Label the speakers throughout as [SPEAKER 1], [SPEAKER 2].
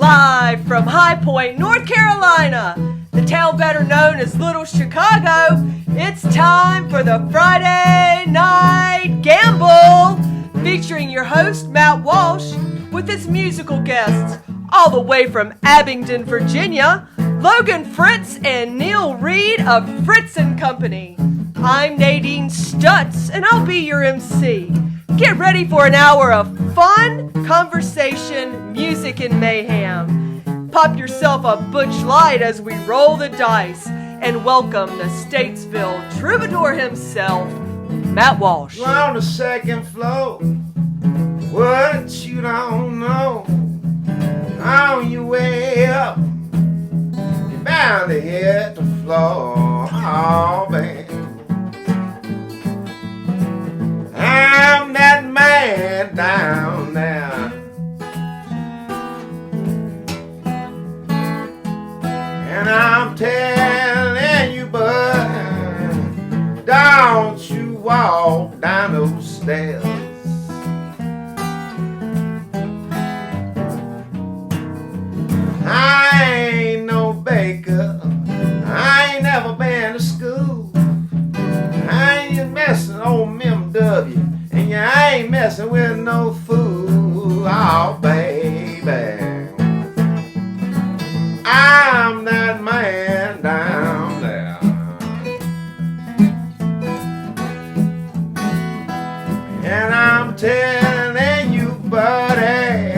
[SPEAKER 1] Live from High Point, North Carolina, the town better known as Little Chicago, it's time for the Friday Night Gamble, featuring your host, Matt Walsh, with his musical guests, all the way from Abingdon, Virginia, Logan Fritz and Neil Reed of Fritz & Company. I'm Nadine Stutz, and I'll be your MC. Get ready for an hour of fun, conversation, music, and mayhem. Pop yourself a Butch Light as we roll the dice and welcome the Statesville troubadour himself, Matt Walsh.
[SPEAKER 2] You're on the second floor, what you don't know. On your way up, you're bound to hit the floor, oh baby. I'm that man down there, and I'm telling you, bud, don't you walk down those stairs. I ain't no baker, I ain't never been to school. I ain't messing old Mim W, and yeah, I ain't messing with no fool. Oh, baby, I'm that man down there, and I'm telling you, buddy,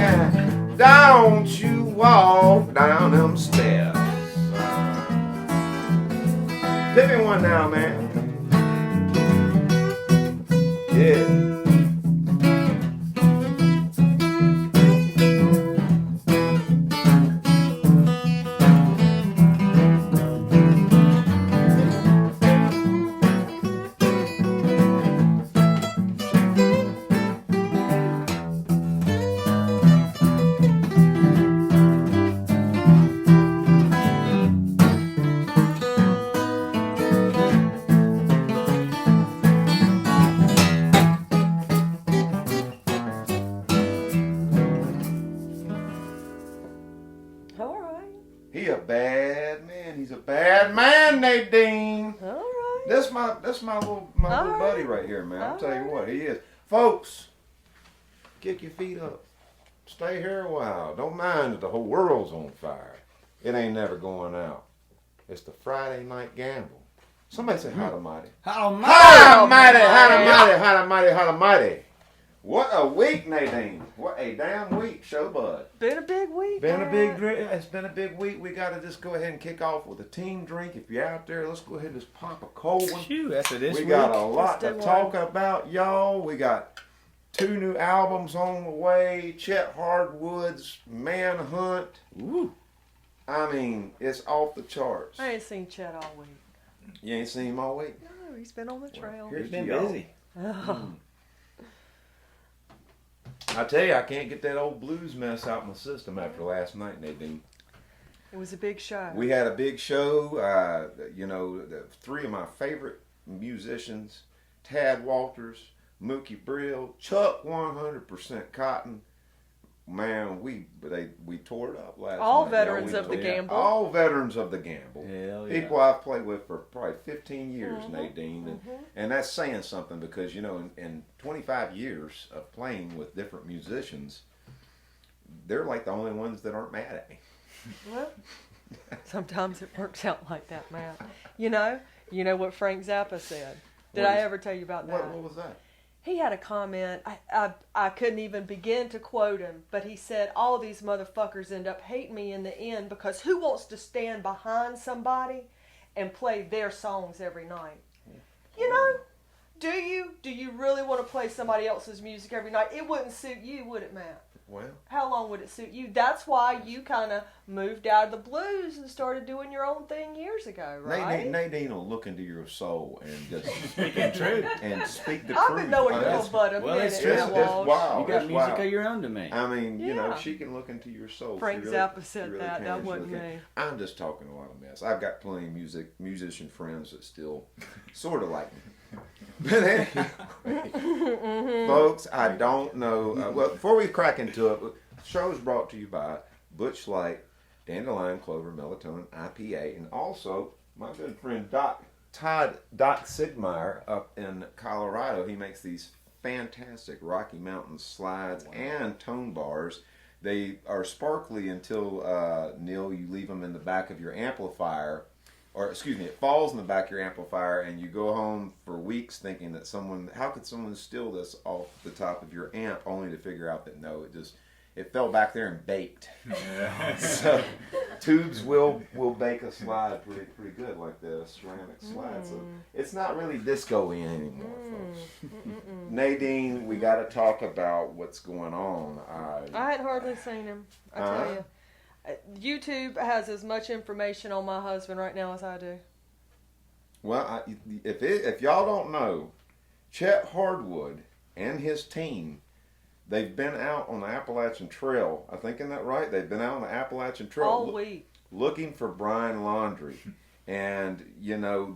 [SPEAKER 2] don't you walk down them stairs. Pick me one now, man. Yeah. Nadine.
[SPEAKER 1] All right.
[SPEAKER 2] That's my little buddy right here, man. I'll tell you what, he is. Folks, kick your feet up. Stay here a while. Don't mind that the whole world's on fire. It ain't never going out. It's the Friday Night Gamble. Somebody say Hot Almighty.
[SPEAKER 3] Hot Almighty.
[SPEAKER 2] Hot Almighty. Hot Almighty. Hot Almighty. Hot Almighty. What a week, Nadine. What a damn week, show bud.
[SPEAKER 1] Been a big week.
[SPEAKER 2] It's been a big week. We got to just go ahead and kick off with a team drink. If you're out there, let's go ahead and just pop a cold one.
[SPEAKER 3] Phew, after this
[SPEAKER 2] we
[SPEAKER 3] week.
[SPEAKER 2] got a lot to talk about, y'all. We got 2 new albums on the way. Chet Hardwood's Manhunt.
[SPEAKER 3] Ooh.
[SPEAKER 2] I mean, it's off the charts.
[SPEAKER 1] I ain't seen Chet all week.
[SPEAKER 2] You ain't seen him all week?
[SPEAKER 1] No, he's been on the trail.
[SPEAKER 3] He's been busy.
[SPEAKER 1] Oh.
[SPEAKER 2] I tell you, I can't get that old blues mess out of my system after last night, Nadine.
[SPEAKER 1] It was a big show.
[SPEAKER 2] We had a big show. The 3 of my favorite musicians, Tad Walters, Mookie Brill, Chuck 100% Cotton. Man, we tore it up last night.
[SPEAKER 1] All veterans of the gamble.
[SPEAKER 2] All veterans of the gamble.
[SPEAKER 3] Hell yeah.
[SPEAKER 2] People I've played with for probably 15 years, Nadine. And that's saying something because, in 25 years of playing with different musicians, they're like the only ones that aren't mad at me.
[SPEAKER 1] Well, sometimes it works out like that, Matt. You know what Frank Zappa said. Did I ever tell you about that?
[SPEAKER 2] What was that?
[SPEAKER 1] He had a comment, I couldn't even begin to quote him, but he said, all these motherfuckers end up hating me in the end because who wants to stand behind somebody and play their songs every night? Do you really want to play somebody else's music every night? It wouldn't suit you, would it, Matt?
[SPEAKER 2] Well,
[SPEAKER 1] how long would it suit you? That's why you kind of moved out of the blues and started doing your own thing years ago, right?
[SPEAKER 2] Nadine will look into your soul and just
[SPEAKER 3] speak the truth.
[SPEAKER 2] And speak the
[SPEAKER 1] I've
[SPEAKER 2] truth.
[SPEAKER 1] been knowing your little butt a minute.
[SPEAKER 2] It's wild.
[SPEAKER 3] You got music of your own to make.
[SPEAKER 2] I mean, she can look into your soul.
[SPEAKER 1] Frank Zappa said really that. That wasn't me.
[SPEAKER 2] I'm just talking a lot of mess. I've got plenty of musician friends that still sort of like me. But anyway, folks, I don't know. Well, before we crack into it, the show is brought to you by Butch Light, Dandelion Clover, Melatonin IPA, and also my good friend Doc Sigmeyer up in Colorado. He makes these fantastic Rocky Mountain slides and tone bars. They are sparkly until, Neil, you leave them in the back of your amplifier. Or, excuse me, it falls in the back of your amplifier, and you go home for weeks thinking that how could someone steal this off the top of your amp, only to figure out that no, it fell back there and baked. So, tubes will bake a slide pretty good like this, ceramic slide. So, it's not really disco-y anymore, folks. Nadine, we got to talk about what's going on.
[SPEAKER 1] I had hardly seen him, I tell you. YouTube has as much information on my husband right now as I do.
[SPEAKER 2] Well, if y'all don't know, Chet Hardwood and his team, they've been out on the Appalachian Trail. I think, isn't that right? They've been out on the Appalachian Trail
[SPEAKER 1] all week
[SPEAKER 2] looking for Brian Laundrie. And you know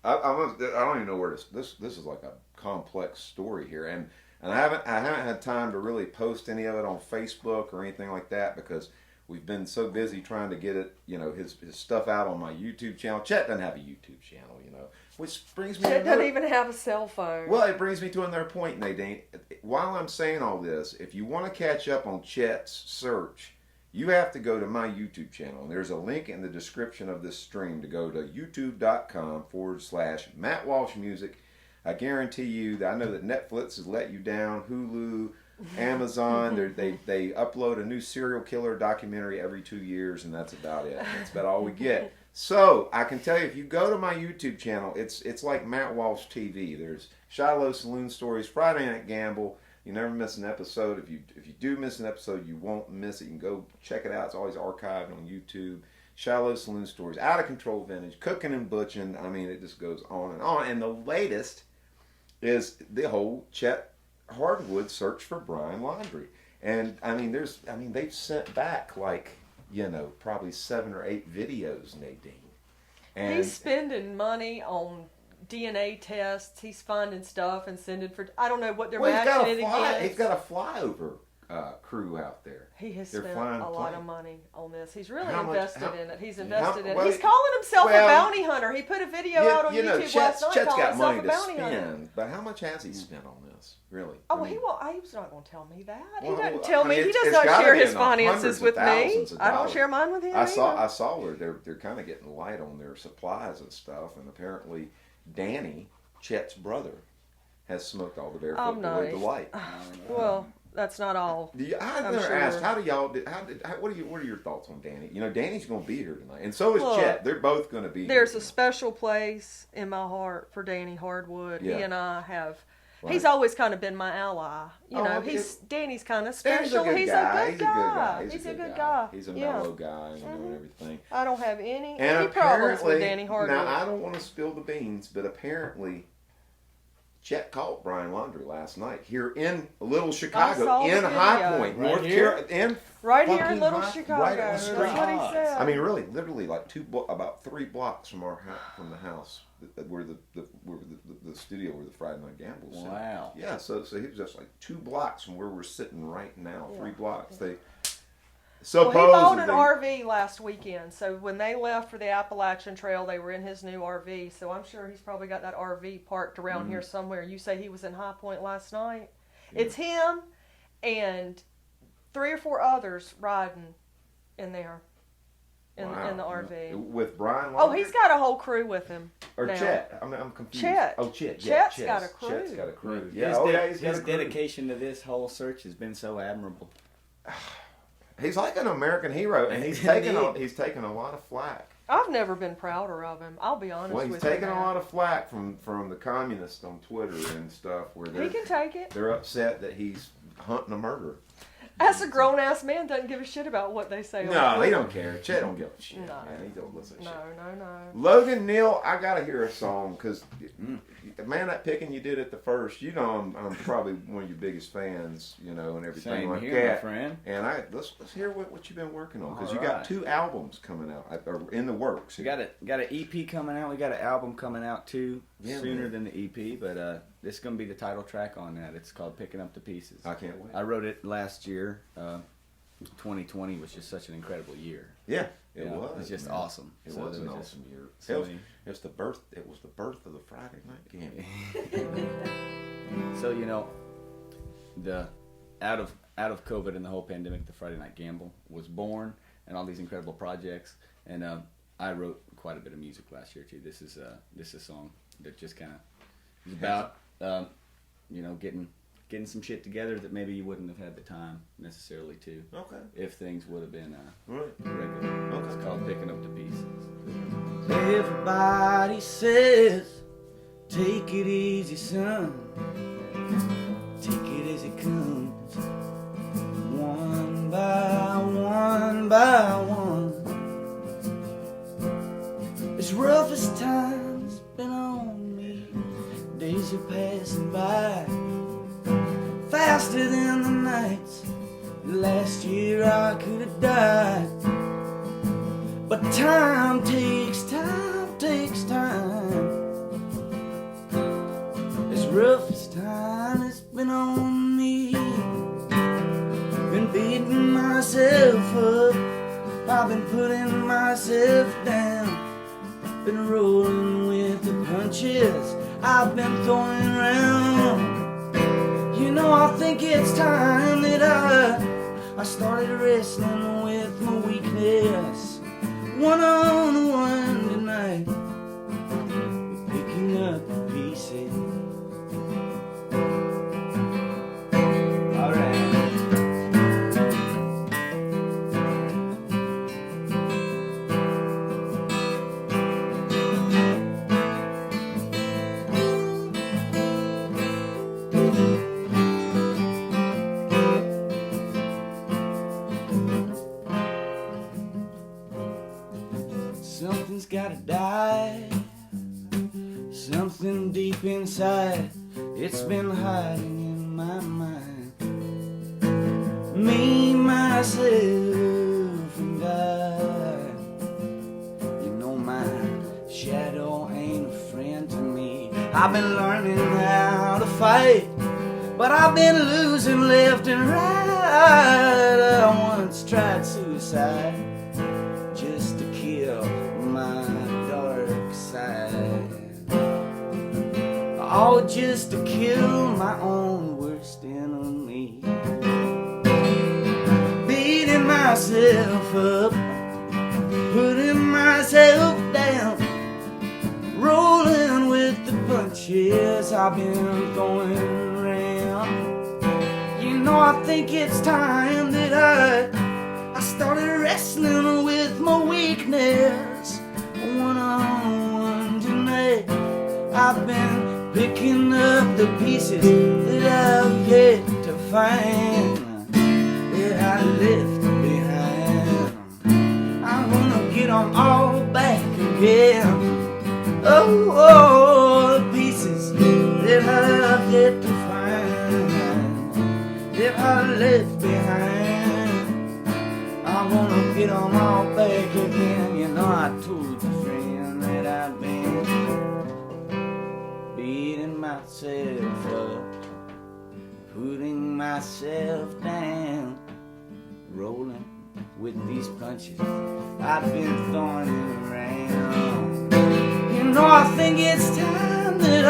[SPEAKER 2] I don't even know where this is like a complex story here, and I haven't had time to really post any of it on Facebook or anything like that because we've been so busy trying to get it, his stuff out on my YouTube channel. Chet doesn't have a YouTube channel, which brings me.
[SPEAKER 1] Chet doesn't even have a cell phone.
[SPEAKER 2] Well, it brings me to another point, Nadine. While I'm saying all this, if you want to catch up on Chet's search, you have to go to my YouTube channel. And there's a link in the description of this stream to go to youtube.com/Matt Walsh Music. I guarantee you that I know that Netflix has let you down, Hulu, Amazon. They upload a new serial killer documentary every 2 years, and that's about it. That's about all we get. So I can tell you, if you go to my YouTube channel, it's like Matt Walsh TV. There's Shiloh Saloon Stories, Friday Night Gamble. You never miss an episode. If you do miss an episode, you won't miss it. You can go check it out. It's always archived on YouTube. Shiloh Saloon Stories, Out of Control Vintage, Cooking and Butching. I mean, it just goes on and on. And the latest is the whole Chet Hardwood search for Brian Laundrie. And I mean, they've sent back probably 7 or 8 videos, Nadine. And
[SPEAKER 1] he's spending money on DNA tests. He's finding stuff and sending for. I don't know what they're matching it against.
[SPEAKER 2] He's got a flyover crew out there.
[SPEAKER 1] He has spent a lot of money on this. He's really invested in it. He's
[SPEAKER 2] invested
[SPEAKER 1] in it. He's calling himself a bounty hunter. He put a video out on YouTube last night
[SPEAKER 2] Chet's
[SPEAKER 1] calling
[SPEAKER 2] got
[SPEAKER 1] himself
[SPEAKER 2] money
[SPEAKER 1] a
[SPEAKER 2] to
[SPEAKER 1] bounty
[SPEAKER 2] spend,
[SPEAKER 1] hunter.
[SPEAKER 2] but how much has he spent on this, really?
[SPEAKER 1] Oh, well, he was not going to tell me that. He
[SPEAKER 2] Well,
[SPEAKER 1] doesn't tell me. He
[SPEAKER 2] it's
[SPEAKER 1] does not
[SPEAKER 2] gotta
[SPEAKER 1] share
[SPEAKER 2] be
[SPEAKER 1] his
[SPEAKER 2] in the
[SPEAKER 1] finances
[SPEAKER 2] hundreds
[SPEAKER 1] with
[SPEAKER 2] of
[SPEAKER 1] me.
[SPEAKER 2] thousands of
[SPEAKER 1] I don't
[SPEAKER 2] dollars.
[SPEAKER 1] share mine with him
[SPEAKER 2] I saw
[SPEAKER 1] either.
[SPEAKER 2] where they're kind of getting light on their supplies and stuff, and apparently Danny, Chet's brother, has smoked all the barefoot below the light.
[SPEAKER 1] Well, that's not all.
[SPEAKER 2] I've never asked. What are your thoughts on Danny? Danny's going to be here tonight, and so is Chet. They're both going to be.
[SPEAKER 1] There's
[SPEAKER 2] here
[SPEAKER 1] a special place in my heart for Danny Hardwood.
[SPEAKER 2] Yeah.
[SPEAKER 1] He and I have.
[SPEAKER 2] Right.
[SPEAKER 1] He's always kind of been my ally. Danny's kind of special. He's a good guy. He's a good guy.
[SPEAKER 2] He's a mellow guy, and everything.
[SPEAKER 1] I don't have any
[SPEAKER 2] And
[SPEAKER 1] problems with Danny Hardwood.
[SPEAKER 2] Now I don't want to spill the beans, but apparently Chet caught Brian Laundrie last night here in Little Chicago, in High Point, North Carolina.
[SPEAKER 1] Right here in Little Chicago.
[SPEAKER 2] Right on the
[SPEAKER 1] That's
[SPEAKER 2] street.
[SPEAKER 1] what he said.
[SPEAKER 2] I mean, really, literally, about 3 blocks from the house where the studio where the Friday Night Gamble was.
[SPEAKER 3] Wow.
[SPEAKER 2] Yeah, so he was just like 2 blocks from where we're sitting right now. 3 blocks. He
[SPEAKER 1] bought an RV last weekend, so when they left for the Appalachian Trail, they were in his new RV, so I'm sure he's probably got that RV parked around here somewhere. You say he was in High Point last night? Yeah. It's him and 3 or 4 others riding in there in the RV.
[SPEAKER 2] With Brian Laundrie?
[SPEAKER 1] Oh, he's got a whole crew with him.
[SPEAKER 2] Or
[SPEAKER 1] now.
[SPEAKER 2] Chet. I'm confused.
[SPEAKER 1] Chet.
[SPEAKER 2] Oh, Chet.
[SPEAKER 1] Chet's got a crew.
[SPEAKER 2] Chet's got a crew.
[SPEAKER 3] His dedication to this whole search has been so admirable.
[SPEAKER 2] He's like an American hero, and he's taken a lot of flack.
[SPEAKER 1] I've never been prouder of him. I'll be honest with you.
[SPEAKER 2] Well, he's taken a lot of flack from the communists on Twitter and stuff, where
[SPEAKER 1] he can take it.
[SPEAKER 2] They're upset that he's hunting a murderer.
[SPEAKER 1] As a grown-ass man doesn't give a shit about what they say.
[SPEAKER 2] No, he don't care. Chet don't give a shit.
[SPEAKER 1] No.
[SPEAKER 2] Man, he don't listen to shit.
[SPEAKER 1] No.
[SPEAKER 2] Logan, Neil, I gotta hear a song, because, man, that picking you did at the first, I'm probably one of your biggest fans, and everything
[SPEAKER 3] Same
[SPEAKER 2] like
[SPEAKER 3] here,
[SPEAKER 2] that.
[SPEAKER 3] My friend.
[SPEAKER 2] And let's hear what you've been working on, because you
[SPEAKER 3] All
[SPEAKER 2] got
[SPEAKER 3] right.
[SPEAKER 2] 2 albums coming out, or in the works.
[SPEAKER 3] We got an EP coming out. We got an album coming out too, sooner than the EP, but this is going to be the title track on that. It's called Picking Up the Pieces.
[SPEAKER 2] I can't wait.
[SPEAKER 3] I wrote it last year, 2020 was just such an incredible year.
[SPEAKER 2] Yeah, it
[SPEAKER 3] You know,
[SPEAKER 2] was.
[SPEAKER 3] It's just
[SPEAKER 2] man.
[SPEAKER 3] awesome.
[SPEAKER 2] It
[SPEAKER 3] So
[SPEAKER 2] was
[SPEAKER 3] there
[SPEAKER 2] an
[SPEAKER 3] just
[SPEAKER 2] awesome year.
[SPEAKER 3] so
[SPEAKER 2] It was,
[SPEAKER 3] many-
[SPEAKER 2] it was the birth. It was the birth of the Friday night game.
[SPEAKER 3] So you know, the out of COVID and the whole pandemic, the Friday Night Gamble was born, and all these incredible projects. And I wrote quite a bit of music last year too. This is a song that just kind of is about you know, getting some shit together that maybe you wouldn't have had the time necessarily to
[SPEAKER 2] Okay.
[SPEAKER 3] if things would have been
[SPEAKER 2] Right.
[SPEAKER 3] regular.
[SPEAKER 2] Okay.
[SPEAKER 3] It's called Picking Up the Pieces.
[SPEAKER 4] Everybody says, take it easy, son. Take it as it comes. One by one by one. As rough as time's been on me, days are passing by faster than the nights. Last year I could have died. But time takes time, takes time. As rough as time has been on me, been beating myself up, I've been putting myself down, been rolling with the punches I've been throwing around. You know, I think it's time that I started wrestling with my weakness. One-on-one tonight, we're picking up the pieces. Alright. Something's gotta die. Something deep inside, it's been hiding in my mind. Me, myself, and I. You know my shadow ain't a friend to me. I've been learning how to fight, but I've been losing left and right. I once tried suicide just to kill my dark side. All just to kill my own worst enemy. Beating myself up, putting myself down, rolling with the punches I've been throwing around. You know, I think it's time that I started wrestling with my weakness. One-on-one tonight, I've been picking up the pieces that I've yet to find, that I left behind. I'm gonna get them all back again. Oh, the pieces that I've yet to find, that I left behind. I'm gonna get them all back again. You know, I told your friend that I've been beating myself up, putting myself down, rolling with these punches I've been throwing around. You know, I think it's time that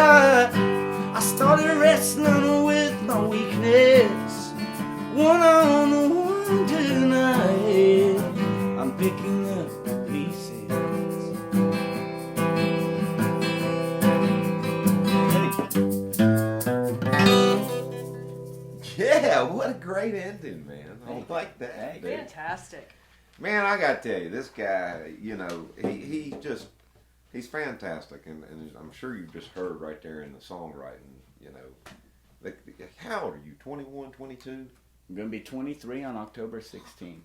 [SPEAKER 4] I started wrestling with my weakness. One-on-one tonight, I'm picking up the pieces.
[SPEAKER 2] Yeah, what a great ending, man. I like that. dude.
[SPEAKER 1] Fantastic.
[SPEAKER 2] Man, I gotta tell you, this guy, you know, he's fantastic, and I'm sure you've just heard right there in the songwriting, you know. How old are you, 21, 22?
[SPEAKER 3] I'm gonna be 23 on October 16th.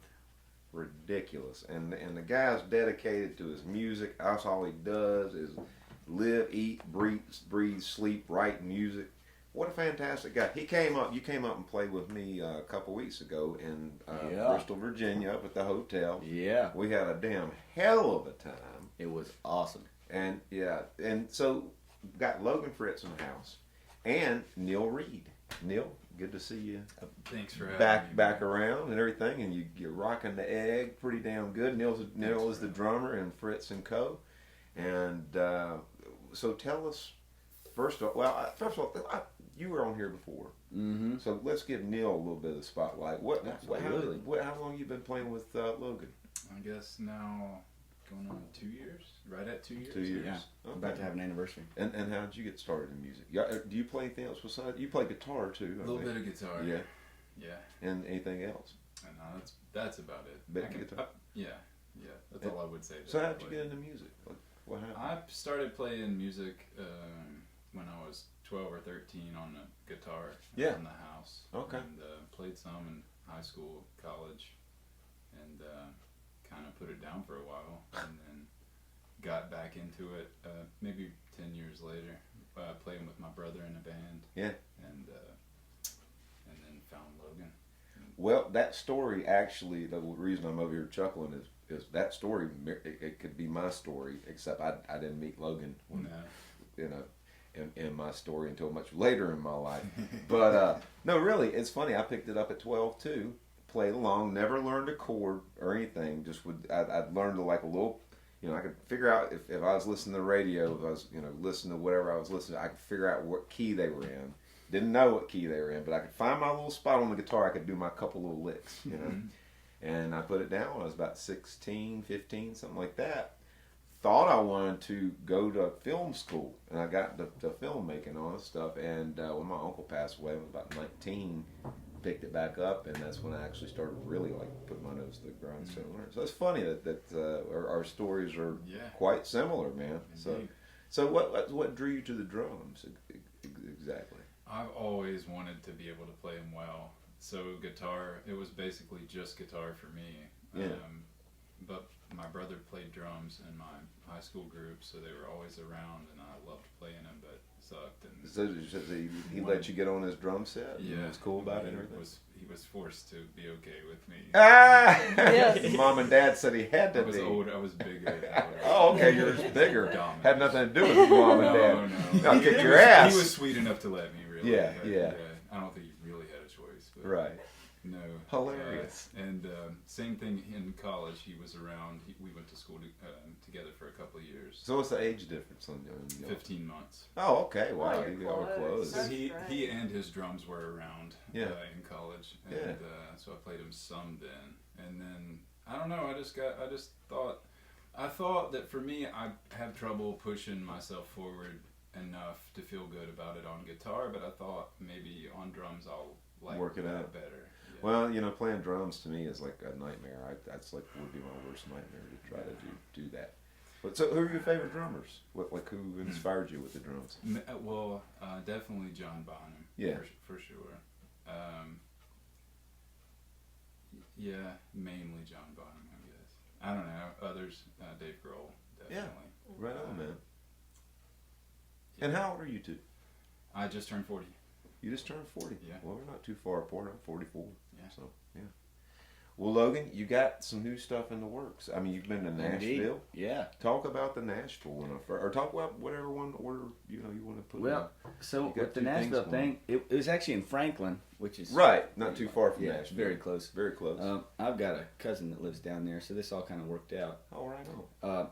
[SPEAKER 2] Ridiculous. And the guy's dedicated to his music. That's all he does is live, eat, breathe, sleep, write music. What a fantastic guy. You came up and played with me a couple weeks ago in Bristol, Virginia, up at the hotel.
[SPEAKER 3] Yeah.
[SPEAKER 2] We had a damn hell of a time.
[SPEAKER 3] It was awesome.
[SPEAKER 2] And so got Logan Fritz in the house and Neil Reed. Neil, good to see you.
[SPEAKER 5] Thanks for having me.
[SPEAKER 2] Back around and everything, and you're rocking the egg pretty damn good. Neil is the drummer, and Fritz and Co. And so tell us first of all, you were on here before, so let's give Neil a little bit of the spotlight. How long you been playing with Logan?
[SPEAKER 5] I guess now going on 2 years, right at 2 years.
[SPEAKER 2] 2 years.
[SPEAKER 3] Yeah,
[SPEAKER 2] Okay.
[SPEAKER 3] about to have an anniversation.
[SPEAKER 2] And how did you get started in music? Do you play anything else besides? You play guitar too.
[SPEAKER 5] A little bit of guitar.
[SPEAKER 2] Yeah.
[SPEAKER 5] Yeah.
[SPEAKER 2] And anything else?
[SPEAKER 5] And that's about it.
[SPEAKER 2] Bit guitar.
[SPEAKER 5] Yeah. That's all I would say.
[SPEAKER 2] So how did you get into music? What happened?
[SPEAKER 5] I started playing music when I was 12 or 13 on the guitar in the house.
[SPEAKER 2] Okay.
[SPEAKER 5] And played some in high school, college, and kind of put it down for a while, and then got back into it maybe 10 years later, playing with my brother in a band.
[SPEAKER 2] Yeah.
[SPEAKER 5] And then found Logan.
[SPEAKER 2] Well, that story actually, the reason I'm over here chuckling is that story. It could be my story, except I didn't meet Logan in my story until much later in my life. But no, really, it's funny. I picked it up at 12 too. Played along, never learned a chord or anything. Just I'd learned to like a little. I could figure out if I was listening to the radio, if I was listening to whatever I was listening to, I could figure out what key they were in. Didn't know what key they were in, but I could find my little spot on the guitar. I could do my couple little licks, And I put it down when I was about 16, 15, something like that. Thought I wanted to go to film school, and I got the filmmaking and all this stuff. And when my uncle passed away, I was about 19. Picked it back up, and that's when I actually started really putting my nose to the grindstone. So it's funny that our stories are quite similar, man.
[SPEAKER 5] Indeed.
[SPEAKER 2] So what drew you to the drums exactly?
[SPEAKER 5] I've always wanted to be able to play them well. So guitar, it was basically just guitar for me.
[SPEAKER 2] Yeah.
[SPEAKER 5] But my brother played drums in my high school group, so they were always around, and I loved playing them, but it sucked. And
[SPEAKER 2] So he let you get on his drum set?
[SPEAKER 5] yeah,
[SPEAKER 2] He was cool about it and everything?
[SPEAKER 5] He was forced to be okay with me.
[SPEAKER 2] Ah!
[SPEAKER 1] Yes.
[SPEAKER 2] Mom and Dad said he had to
[SPEAKER 5] I was
[SPEAKER 2] be.
[SPEAKER 5] old. I was bigger.
[SPEAKER 2] Oh, okay, you're bigger.
[SPEAKER 5] Dominant.
[SPEAKER 2] Had nothing to do with Mom and Dad.
[SPEAKER 5] No.
[SPEAKER 2] No, kick your ass.
[SPEAKER 5] He was sweet enough to let me, really.
[SPEAKER 2] Yeah, yeah.
[SPEAKER 5] I don't think he really had a choice. But
[SPEAKER 2] Right.
[SPEAKER 5] No.
[SPEAKER 2] Hilarious.
[SPEAKER 5] And same thing in college. He was around. We went to school together for a couple of years.
[SPEAKER 2] So what's the age difference on you?
[SPEAKER 5] 15 months.
[SPEAKER 2] Oh, okay. Wow,
[SPEAKER 1] Oh, you're
[SPEAKER 2] you all were
[SPEAKER 1] close.
[SPEAKER 2] close.
[SPEAKER 5] So
[SPEAKER 1] That's
[SPEAKER 5] he
[SPEAKER 1] great.
[SPEAKER 5] and his drums were around
[SPEAKER 2] Yeah.
[SPEAKER 5] in college, and
[SPEAKER 2] Yeah.
[SPEAKER 5] so I played him some then, and then I don't know. I thought that for me, I have trouble pushing myself forward enough to feel good about it on guitar, but I thought maybe on drums I'll
[SPEAKER 2] Work it
[SPEAKER 5] that
[SPEAKER 2] out.
[SPEAKER 5] better. Yeah.
[SPEAKER 2] Well, playing drums to me is like a nightmare. That's would be my worst nightmare to try to do that. But so, who are your favorite drummers? Who inspired you with the drums?
[SPEAKER 5] Well, definitely John Bonham.
[SPEAKER 2] Yeah.
[SPEAKER 5] for sure. Yeah, mainly John Bonham, I guess. I don't know. Others, Dave Grohl, definitely.
[SPEAKER 2] Right on, man. And how old are you two?
[SPEAKER 5] I just turned 40.
[SPEAKER 2] You just turned 40.
[SPEAKER 5] Yeah.
[SPEAKER 2] Well, we're not too far apart. I'm 44.
[SPEAKER 5] Yeah.
[SPEAKER 2] So, yeah. Well, Logan, you got some new stuff in the works. I mean, you've been to
[SPEAKER 3] Indeed.
[SPEAKER 2] Nashville.
[SPEAKER 3] Yeah.
[SPEAKER 2] Talk about the Nashville one, or talk about whatever one order you want to put.
[SPEAKER 3] Well, so
[SPEAKER 2] You got
[SPEAKER 3] with the
[SPEAKER 2] two things
[SPEAKER 3] Nashville
[SPEAKER 2] going.
[SPEAKER 3] thing, it was actually in Franklin, which is
[SPEAKER 2] right, not too far from
[SPEAKER 3] yeah,
[SPEAKER 2] Nashville.
[SPEAKER 3] very close.
[SPEAKER 2] Very close.
[SPEAKER 3] I've got a cousin that lives down there, so this all kind of worked out
[SPEAKER 2] All right on.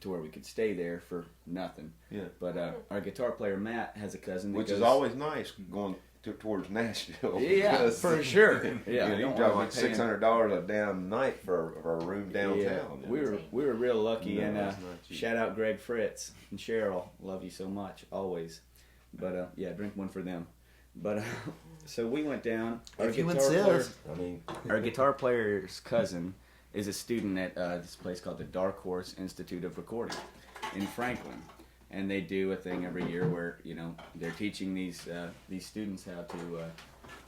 [SPEAKER 3] to where we could stay there for nothing.
[SPEAKER 2] Yeah.
[SPEAKER 3] But our guitar player Matt has a cousin that
[SPEAKER 2] Which
[SPEAKER 3] goes,
[SPEAKER 2] is always nice going towards Nashville.
[SPEAKER 3] Yeah,
[SPEAKER 2] because,
[SPEAKER 3] for sure. Yeah,
[SPEAKER 2] you
[SPEAKER 3] don't
[SPEAKER 2] drive
[SPEAKER 3] wanna
[SPEAKER 2] like
[SPEAKER 3] be paying-
[SPEAKER 2] $600 a damn night for a room downtown.
[SPEAKER 3] Yeah, we were real lucky,
[SPEAKER 2] No,
[SPEAKER 3] and
[SPEAKER 2] it's not cheap.
[SPEAKER 3] shout out Greg Fritz and Cheryl. Love you so much, always. But yeah, drink one for them. But so we went down. Our our guitar player's cousin is a student at this place called the Dark Horse Institute of Recording in Franklin, and they do a thing every year where they're teaching these students how to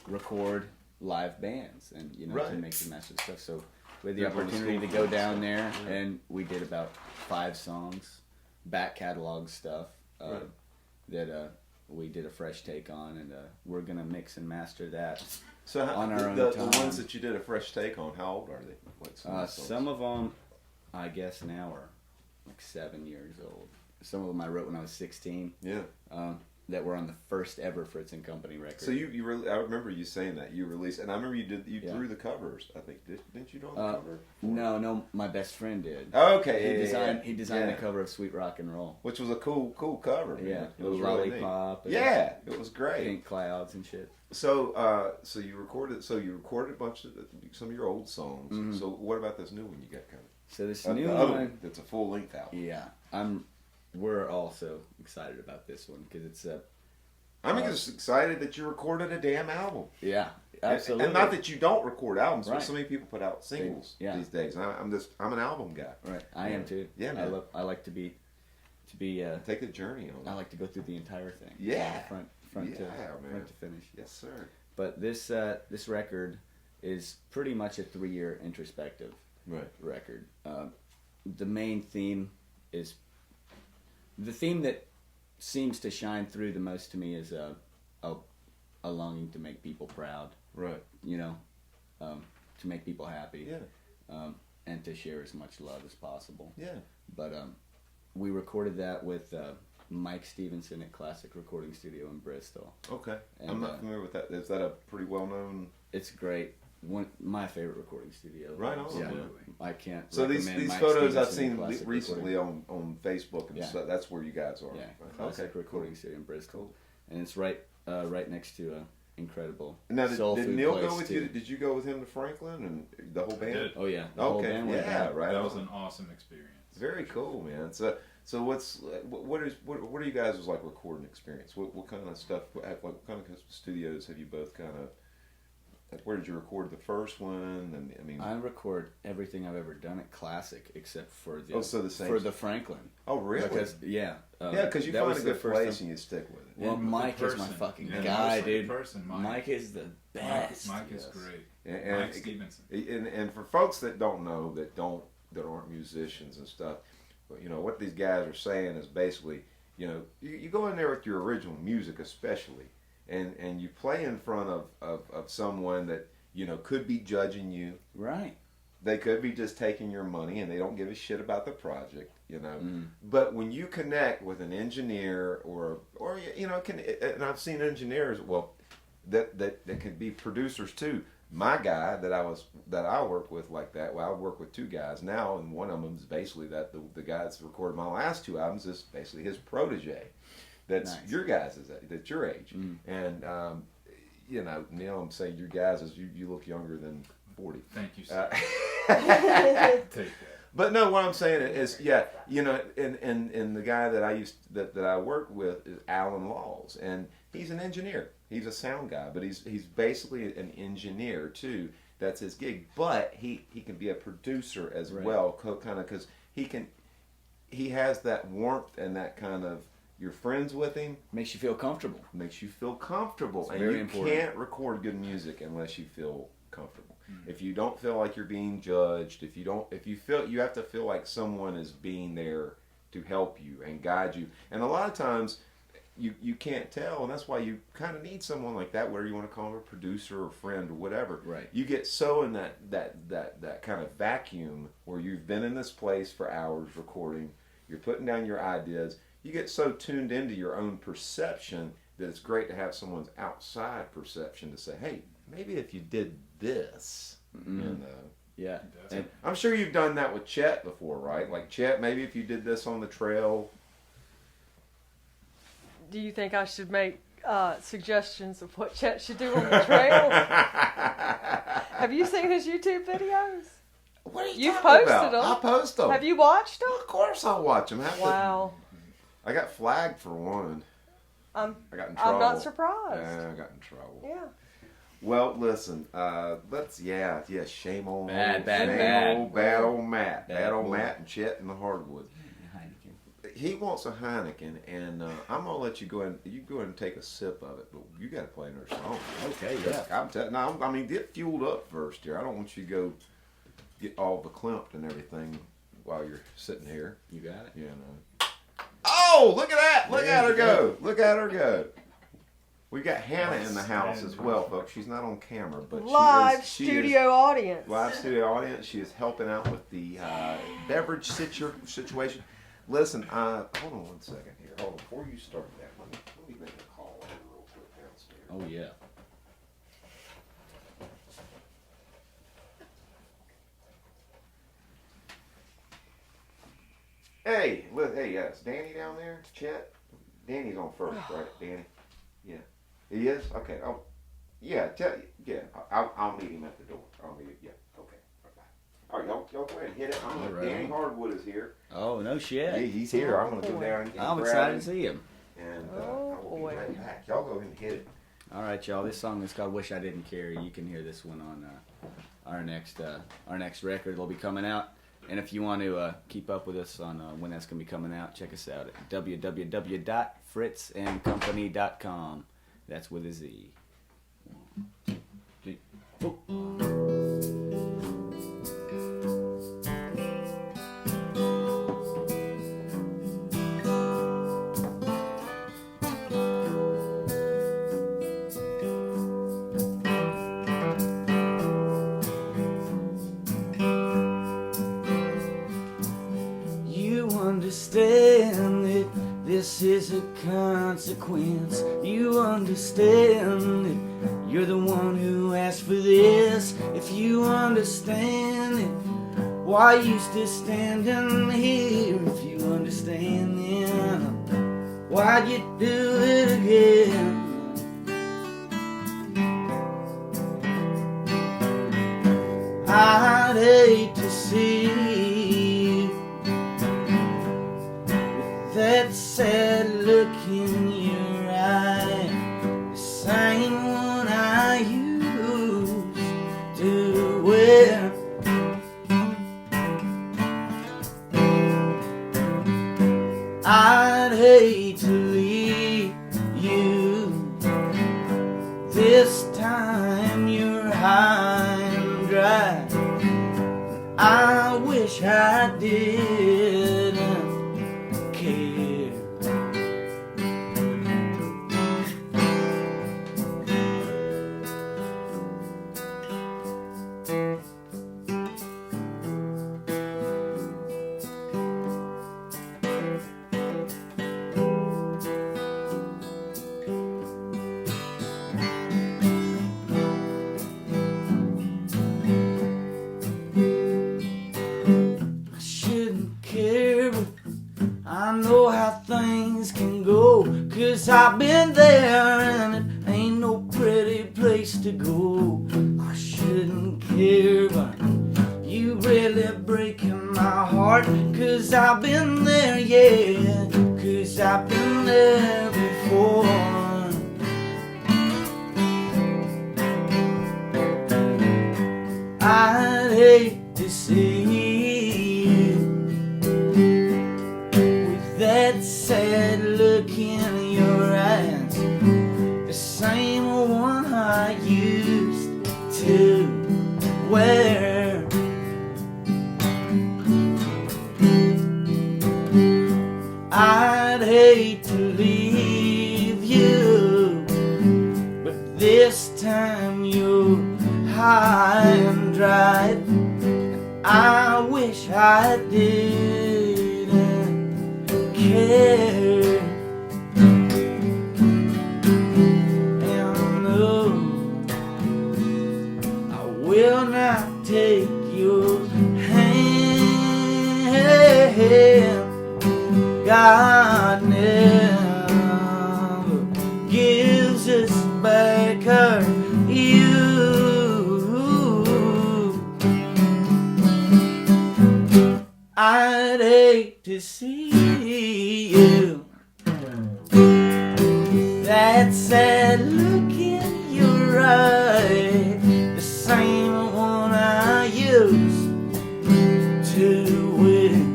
[SPEAKER 3] record live bands and to
[SPEAKER 2] Right.
[SPEAKER 3] make the master stuff. So we had the
[SPEAKER 2] They're going to
[SPEAKER 3] opportunity to
[SPEAKER 2] school
[SPEAKER 3] go
[SPEAKER 2] for it,
[SPEAKER 3] down
[SPEAKER 2] so,
[SPEAKER 3] there,
[SPEAKER 2] yeah.
[SPEAKER 3] and we did about 5 songs, back catalog stuff
[SPEAKER 2] Right.
[SPEAKER 3] that we did a fresh take on, and we're gonna mix and master that.
[SPEAKER 2] So how,
[SPEAKER 3] on our own
[SPEAKER 2] the
[SPEAKER 3] time.
[SPEAKER 2] ones that you did a fresh take on, how old are they? Like
[SPEAKER 3] Some of them, I guess now are like 7 years old. Some of them I wrote when I was 16.
[SPEAKER 2] Yeah.
[SPEAKER 3] that were on the first ever Fritz and Company record.
[SPEAKER 2] So I remember you saying that you released, and I remember you
[SPEAKER 3] Yeah.
[SPEAKER 2] drew the covers. I think didn't you draw the cover?
[SPEAKER 3] No, my best friend did.
[SPEAKER 2] Okay,
[SPEAKER 3] He designed
[SPEAKER 2] yeah.
[SPEAKER 3] the cover of Sweet Rock and Roll.
[SPEAKER 2] Which was a cool cover. Man.
[SPEAKER 3] Yeah,
[SPEAKER 2] it was really neat.
[SPEAKER 3] lollipop. And
[SPEAKER 2] Yeah, it was great.
[SPEAKER 3] Pink clouds and shit.
[SPEAKER 2] So you recorded a bunch of some of your old songs.
[SPEAKER 3] Mhm.
[SPEAKER 2] So what about this new one you got coming?
[SPEAKER 3] So this
[SPEAKER 2] The
[SPEAKER 3] new
[SPEAKER 2] other
[SPEAKER 3] one,
[SPEAKER 2] that's a full length album.
[SPEAKER 3] yeah, we're also excited about this one because it's
[SPEAKER 2] I'm just excited that you recorded a damn album.
[SPEAKER 3] yeah, absolutely.
[SPEAKER 2] And not that you don't record albums, but
[SPEAKER 3] Right.
[SPEAKER 2] so many people put out singles
[SPEAKER 3] Yeah.
[SPEAKER 2] these days. And I'm an album guy.
[SPEAKER 3] right. I am too.
[SPEAKER 2] Yeah, man.
[SPEAKER 3] I like to be.
[SPEAKER 2] Take the journey on.
[SPEAKER 3] I like to go through the entire thing.
[SPEAKER 2] Yeah.
[SPEAKER 3] Front
[SPEAKER 2] Yeah,
[SPEAKER 3] to
[SPEAKER 2] man.
[SPEAKER 3] front to finish.
[SPEAKER 2] Yes, sir.
[SPEAKER 3] But this record is pretty much a 3-year introspective
[SPEAKER 2] Right.
[SPEAKER 3] record. The main theme is the theme that seems to shine through the most to me is a longing to make people proud.
[SPEAKER 2] Right.
[SPEAKER 3] You know, to make people happy.
[SPEAKER 2] Yeah.
[SPEAKER 3] And to share as much love as possible.
[SPEAKER 2] Yeah.
[SPEAKER 3] But we recorded that with Mike Stevenson at Classic Recording Studio in Bristol.
[SPEAKER 2] Okay.
[SPEAKER 3] And,
[SPEAKER 2] I'm not familiar with that. Is that a pretty well known?
[SPEAKER 3] It's great. My favorite recording studio.
[SPEAKER 2] Right on.
[SPEAKER 3] Yeah,
[SPEAKER 5] Absolutely.
[SPEAKER 3] I can't.
[SPEAKER 2] So these
[SPEAKER 3] recommend Mike
[SPEAKER 2] photos I've
[SPEAKER 3] Stevenson
[SPEAKER 2] seen
[SPEAKER 3] at Classic
[SPEAKER 2] recently
[SPEAKER 3] Recording.
[SPEAKER 2] on Facebook and
[SPEAKER 3] Yeah.
[SPEAKER 2] stuff. That's where you guys are.
[SPEAKER 3] Yeah,
[SPEAKER 2] Right.
[SPEAKER 3] Classic Recording Studio in Bristol, and it's right next to a incredible
[SPEAKER 2] Now,
[SPEAKER 3] soul
[SPEAKER 2] did
[SPEAKER 3] food
[SPEAKER 2] Neil
[SPEAKER 3] place
[SPEAKER 2] go with
[SPEAKER 3] too.
[SPEAKER 2] you? Did you go with him to Franklin and the whole band?
[SPEAKER 5] did.
[SPEAKER 3] Oh yeah, the whole
[SPEAKER 2] Okay,
[SPEAKER 3] band went
[SPEAKER 2] yeah,
[SPEAKER 3] down.
[SPEAKER 2] right.
[SPEAKER 5] That
[SPEAKER 2] on.
[SPEAKER 5] was an awesome experience.
[SPEAKER 2] Very cool, man. So what are you guys' like recording experience? What kind of stuff? What kind of studios have you both kind of? Like, where did you record the first one? And I mean,
[SPEAKER 3] I record everything I've ever done at Classic except for the
[SPEAKER 2] the same
[SPEAKER 3] for the Franklin.
[SPEAKER 2] oh really?
[SPEAKER 3] Because yeah,
[SPEAKER 2] Because you
[SPEAKER 3] that
[SPEAKER 2] find
[SPEAKER 3] was
[SPEAKER 2] a
[SPEAKER 3] the
[SPEAKER 2] good
[SPEAKER 3] first
[SPEAKER 2] place
[SPEAKER 3] time-
[SPEAKER 2] and you stick with it.
[SPEAKER 3] Well,
[SPEAKER 5] And
[SPEAKER 3] Mike
[SPEAKER 5] the
[SPEAKER 3] is my
[SPEAKER 5] person.
[SPEAKER 3] fucking
[SPEAKER 5] Yeah,
[SPEAKER 3] guy,
[SPEAKER 5] mostly the
[SPEAKER 3] dude.
[SPEAKER 5] person, Mike.
[SPEAKER 3] Mike is the best.
[SPEAKER 5] Mike is
[SPEAKER 2] Yes.
[SPEAKER 5] great.
[SPEAKER 2] And,
[SPEAKER 5] Mike Stevenson.
[SPEAKER 2] and for folks that don't know, that aren't musicians and stuff, but, you know what these guys are saying is basically, you know, you go in there with your original music, especially, and you play in front of someone that, you know, could be judging you.
[SPEAKER 3] Right.
[SPEAKER 2] They could be just taking your money and they don't give a shit about the project, you know.
[SPEAKER 3] Mm.
[SPEAKER 2] But when you connect with an engineer or you know, and I've seen engineers, well, that could be producers too. My guy that I work with like that, well, I work with 2 guys now, and one of them is basically the guy that's recorded my last 2 albums is basically his protege. That's
[SPEAKER 3] Nice.
[SPEAKER 2] your guys' that's your age.
[SPEAKER 3] Mm.
[SPEAKER 2] And you know, Neil, I'm saying your guys is you look younger than 40.
[SPEAKER 5] Thank you, sir.
[SPEAKER 2] Take
[SPEAKER 5] that.
[SPEAKER 2] But no, what I'm saying is, yeah, you know, and the guy that I work with is Alan Laws, and he's an engineer. He's a sound guy, but he's basically an engineer too. That's his gig. But he can be a producer as
[SPEAKER 3] Right.
[SPEAKER 2] well, kind of, because he has that warmth and that kind of, you're friends with him,
[SPEAKER 3] Makes you feel comfortable.
[SPEAKER 2] makes you feel comfortable,
[SPEAKER 3] It's
[SPEAKER 2] and
[SPEAKER 3] very
[SPEAKER 2] you
[SPEAKER 3] important.
[SPEAKER 2] can't record good music unless you feel comfortable. If you don't feel like you're being judged, if you feel, you have to feel like someone is being there to help you and guide you. And a lot of times you can't tell, and that's why you kind of need someone like that, whether you want to call him a producer or friend or whatever.
[SPEAKER 3] Right.
[SPEAKER 2] You get so in that kind of vacuum where you've been in this place for hours recording, you're putting down your ideas, you get so tuned into your own perception that it's great to have someone's outside perception to say, hey, maybe if you did this, you know.
[SPEAKER 3] Yeah.
[SPEAKER 5] That's
[SPEAKER 3] And
[SPEAKER 5] it.
[SPEAKER 2] I'm sure you've done that with Chet before, right? Like, Chet, maybe if you did this on the trail.
[SPEAKER 1] Do you think I should make suggestions of what Chet should do on the trail? Have you seen his YouTube videos?
[SPEAKER 2] What are
[SPEAKER 1] You've
[SPEAKER 2] talking
[SPEAKER 1] posted
[SPEAKER 2] about?
[SPEAKER 1] them.
[SPEAKER 2] I post them.
[SPEAKER 1] Have you watched them?
[SPEAKER 2] Of course I'll watch them.
[SPEAKER 1] Wow.
[SPEAKER 2] I got flagged for one.
[SPEAKER 1] I'm
[SPEAKER 2] I got in trouble.
[SPEAKER 1] I'm not surprised.
[SPEAKER 2] Yeah, I got in trouble.
[SPEAKER 1] Yeah.
[SPEAKER 2] Well, listen, shame on
[SPEAKER 3] Bad
[SPEAKER 2] old Matt. Bad old Matt and Chet and the Hardwood. He wants a Heineken, and I'm gonna let you go ahead. You go ahead and take a sip of it, but you got to play another song.
[SPEAKER 3] Okay, yeah.
[SPEAKER 2] I'm telling. No, I mean, get fueled up first here. I don't want you to go get all verklempt and everything while you're sitting here.
[SPEAKER 3] You got it.
[SPEAKER 2] You know. Oh, look at that! Look
[SPEAKER 3] There
[SPEAKER 2] at her
[SPEAKER 3] you
[SPEAKER 2] go! Look at her go! We got Hannah in the house as
[SPEAKER 5] Outstanding.
[SPEAKER 2] well, folks. She's not on camera, but
[SPEAKER 1] Live
[SPEAKER 2] she
[SPEAKER 1] studio audience.
[SPEAKER 2] is live studio audience. She is helping out with the beverage situation. Listen, hold on one second here. Hold on, before you start that, let me make a
[SPEAKER 3] Oh yeah.
[SPEAKER 2] Hey, look, hey, is Danny down there? Chet? Danny's on first, right? Danny? Yeah. He is? Okay. Oh, yeah, I'll meet him at the door. Yeah, okay. All right, y'all go ahead and hit it. Danny Hardwood is here.
[SPEAKER 3] Oh, no shit.
[SPEAKER 2] Yeah, he's here. I'm going to go down and
[SPEAKER 3] I'm
[SPEAKER 2] grab
[SPEAKER 3] excited
[SPEAKER 2] him,
[SPEAKER 3] to see him.
[SPEAKER 2] and
[SPEAKER 1] Oh,
[SPEAKER 2] I will be
[SPEAKER 1] boy.
[SPEAKER 2] right back. Y'all go ahead and hit it.
[SPEAKER 3] All right, y'all. This song is called "Wish I Didn't Care." You can hear this one on our next record. It'll be coming out. And if you want to keep up with us on when that's going to be coming out, check us out at www.fritzandcompany.com. That's with a Z. 1, 2, 3, 4.
[SPEAKER 4] Understand that this is a consequence. You understand that you're the one who asked for this. If you understand it, why you still standing here? If you understand then, why'd you do it again? I'd hate to see that sad look in your eye, the same one I used to wear. I'd hate to leave you. This time you're high and dry. I wish I didn't care. I shouldn't care, but I know how things can go, 'cause I've been there and it ain't no pretty place to go. I shouldn't care, but you really breaking my heart, 'cause I've been there, yeah, 'cause I've been there before. I'd hate to see you with that sad look in your eyes, the same one I used to wear. I'd hate to leave you, but this time you're high and dry. I wish I didn't care. And no, I will not take your hand. God never gives us back our youth. I'd hate to see you with that sad look in your eye, the same one I used to wear.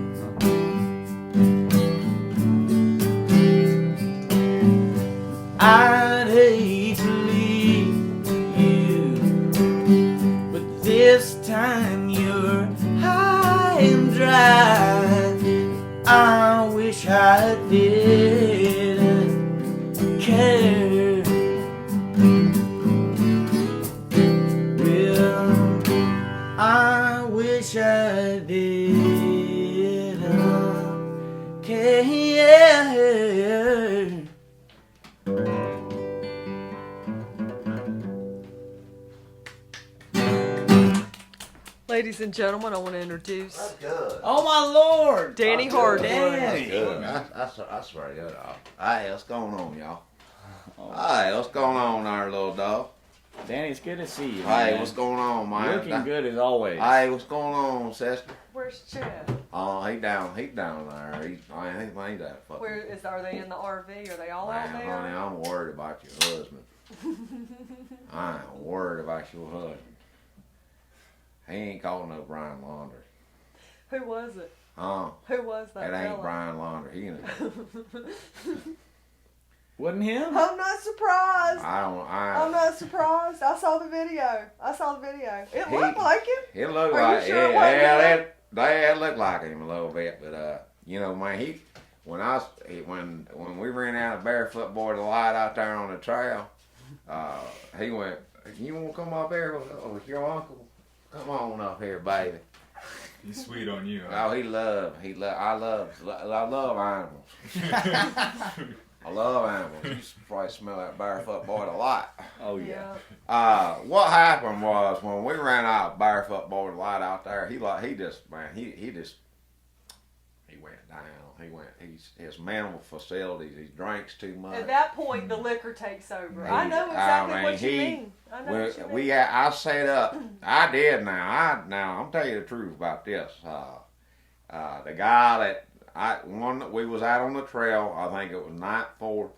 [SPEAKER 4] I'd hate to leave you, but this time you're high and dry. I wish I didn't care. Well, I wish I didn't care.
[SPEAKER 1] Ladies and gentlemen, I want to introduce
[SPEAKER 2] That's good.
[SPEAKER 4] Oh my Lord!
[SPEAKER 1] Danny
[SPEAKER 2] That's
[SPEAKER 1] Hardwood.
[SPEAKER 4] Danny.
[SPEAKER 2] Good. That's very good. Hey, what's going on, y'all? Hey, what's going on there, little dog?
[SPEAKER 3] Danny, it's good to see you.
[SPEAKER 2] Hey,
[SPEAKER 3] man.
[SPEAKER 2] what's going on, man?
[SPEAKER 3] Looking good as always.
[SPEAKER 2] Hey, what's going on, sister?
[SPEAKER 1] Where's Chet?
[SPEAKER 2] Oh, he down there. I ain't that fucking.
[SPEAKER 1] Are they in the RV? Are they all out
[SPEAKER 2] Man,
[SPEAKER 1] there?
[SPEAKER 2] honey, I'm worried about your husband. I am worried about your husband. He ain't calling no Brian Laundry.
[SPEAKER 1] Who was it?
[SPEAKER 2] Who
[SPEAKER 1] was that?
[SPEAKER 2] That ain't
[SPEAKER 1] fella?
[SPEAKER 2] Brian Laundry. He ain't.
[SPEAKER 3] Wasn't him?
[SPEAKER 1] I'm not surprised. I'm
[SPEAKER 2] I'm
[SPEAKER 1] not surprised. I saw the video. It looked like him.
[SPEAKER 2] It looked
[SPEAKER 1] Are you
[SPEAKER 2] like
[SPEAKER 1] sure it wasn't him?
[SPEAKER 2] that looked like him a little bit, but you know, man, when we ran out of Barefoot Boy to light out there on the trail, he went, "You want to come up here with your uncle? Come on up here, baby."
[SPEAKER 5] He's sweet on you.
[SPEAKER 2] Oh, I love animals. I love animals. You probably smell that Barefoot Boy a lot.
[SPEAKER 3] Oh yeah.
[SPEAKER 2] What happened was when we ran out of Barefoot Boy to light out there, he went down. His mental facilities. He drinks too much.
[SPEAKER 1] At that point, the liquor takes over. I know
[SPEAKER 2] I
[SPEAKER 1] exactly
[SPEAKER 2] mean,
[SPEAKER 1] what you mean. I know what you mean.
[SPEAKER 2] I set up. I did now. I'm telling you the truth about this. The guy that we was out on the trail. I think it was night 4.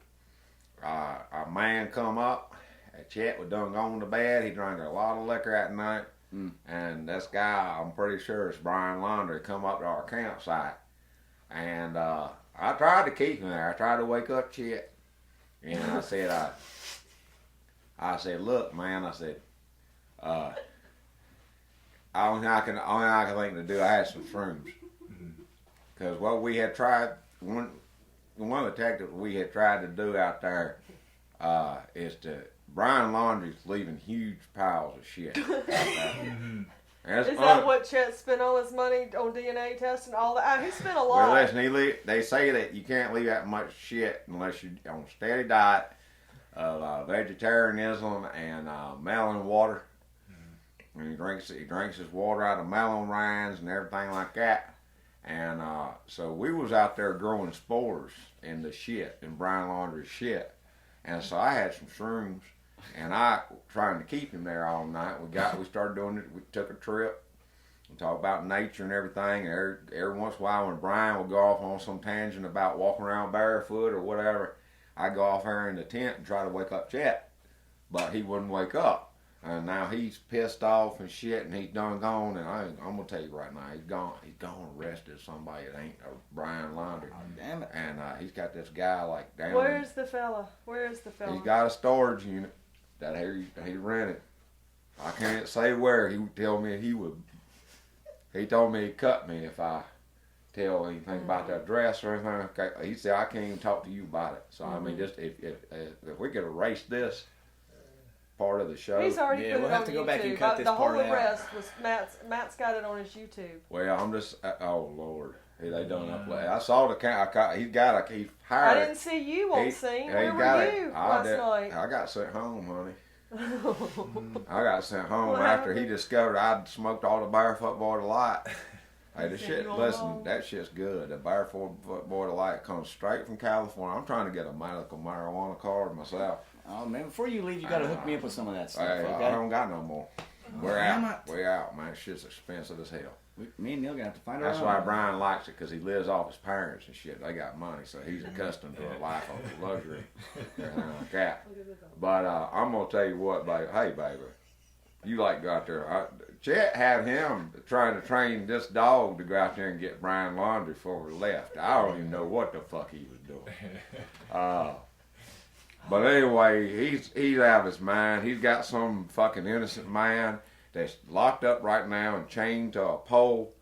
[SPEAKER 2] A man come up. Chet was done going to bed. He drank a lot of liquor at night. And this guy, I'm pretty sure it's Brian Laundry, come up to our campsite. And I tried to keep him there. I tried to wake up Chet. And I said, "Look, man," I said, only I can think to do, I had some shrooms. Because what we had tried, one of the tactics we had tried to do out there is Brian Laundry's leaving huge piles of shit.
[SPEAKER 1] Is that what Chet spent all his money on DNA testing? All that? He spent a lot.
[SPEAKER 2] Well, listen, they say that you can't leave that much shit unless you're on a steady diet of vegetarianism and melon water. And he drinks his water out of melon rinds and everything like that. And so we was out there growing spores in the shit, in Brian Laundry's shit. And so I had some shrooms. And I trying to keep him there all night. We started doing it. We took a trip and talked about nature and everything. And every once in a while, when Brian would go off on some tangent about walking around barefoot or whatever, I'd go off there in the tent and try to wake up Chet, but he wouldn't wake up. And now he's pissed off and shit, and he's done gone. And I'm gonna tell you right now, he's gone. He's gone arrested somebody that ain't Brian Laundry.
[SPEAKER 3] Oh, damn it.
[SPEAKER 2] And he's got this guy like down.
[SPEAKER 1] Where's the fella?
[SPEAKER 2] He's got a storage unit that he rented. I can't say where. He told me he told me he'd cut me if I tell anything about the address or anything. Okay. He said, "I can't even talk to you about it." So I mean, just if we could erase this part of the show.
[SPEAKER 1] He's already put
[SPEAKER 3] we'll
[SPEAKER 1] it
[SPEAKER 3] have
[SPEAKER 1] on
[SPEAKER 3] to go
[SPEAKER 1] YouTube.
[SPEAKER 3] back and cut this
[SPEAKER 1] the
[SPEAKER 3] part
[SPEAKER 1] whole
[SPEAKER 3] out.
[SPEAKER 1] rest was Matt's got it on his YouTube.
[SPEAKER 2] Well, I'm just oh Lord, they done up. I saw the he
[SPEAKER 1] I
[SPEAKER 2] hired.
[SPEAKER 1] didn't see you on scene. Where
[SPEAKER 2] he
[SPEAKER 1] were
[SPEAKER 2] got
[SPEAKER 1] you
[SPEAKER 2] it.
[SPEAKER 1] last night?
[SPEAKER 2] I got sent home, honey. I got sent home
[SPEAKER 1] What
[SPEAKER 2] after he
[SPEAKER 1] happened?
[SPEAKER 2] discovered I'd smoked all the Barefoot Boy Delight. Hey, the
[SPEAKER 1] Sent
[SPEAKER 2] shit,
[SPEAKER 1] you on
[SPEAKER 2] listen,
[SPEAKER 1] home?
[SPEAKER 2] that shit's good. The Barefoot Boy Delight comes straight from California. I'm trying to get a medical marijuana card myself.
[SPEAKER 3] Oh man, before you leave, you gotta hook me up with some of that stuff.
[SPEAKER 2] Hey, I
[SPEAKER 3] Okay?
[SPEAKER 2] don't got no more. We're
[SPEAKER 3] damn
[SPEAKER 2] out. We're out, man. Shit's expensive as hell.
[SPEAKER 3] Me and Neil gonna have to find our
[SPEAKER 2] That's
[SPEAKER 3] own.
[SPEAKER 2] why Brian likes it, because he lives off his parents and shit. They got money, so he's accustomed to a life of luxury. Like that. But I'm going to tell you what, baby. Hey, baby. You like go out there. Chet had him trying to train this dog to go out there and get Brian Laundry before we left. I don't even know what the fuck he was doing. But anyway, he's out of his mind. He's got some fucking innocent man that's locked up right now and chained to a pole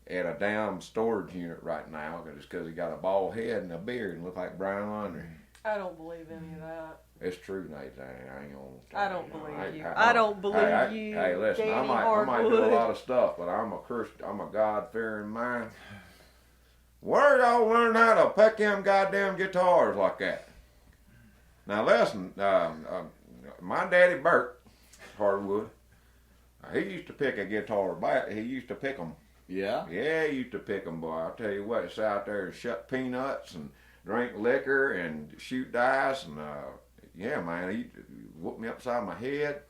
[SPEAKER 2] at a damn storage unit right now just because he got a bald head and a beard and look like Brian Laundry.
[SPEAKER 1] I don't believe any of that.
[SPEAKER 2] It's true, Nate. I ain't gonna.
[SPEAKER 1] I don't believe you.
[SPEAKER 2] I
[SPEAKER 1] I don't believe you.
[SPEAKER 2] Hey, listen,
[SPEAKER 1] Danny
[SPEAKER 2] I might do a
[SPEAKER 1] Hardwood.
[SPEAKER 2] lot of stuff, but I'm a God-fearing man. Where y'all learn how to pick them goddamn guitars like that? Now listen, my daddy Bert Hardwood, He used to pick a guitar back. He used to pick them.
[SPEAKER 3] Yeah?
[SPEAKER 2] Yeah, he used to pick them, boy. I'll tell you what, it's out there and shut peanuts and drink liquor and shoot dice. And, yeah, man, he whooped me upside my head.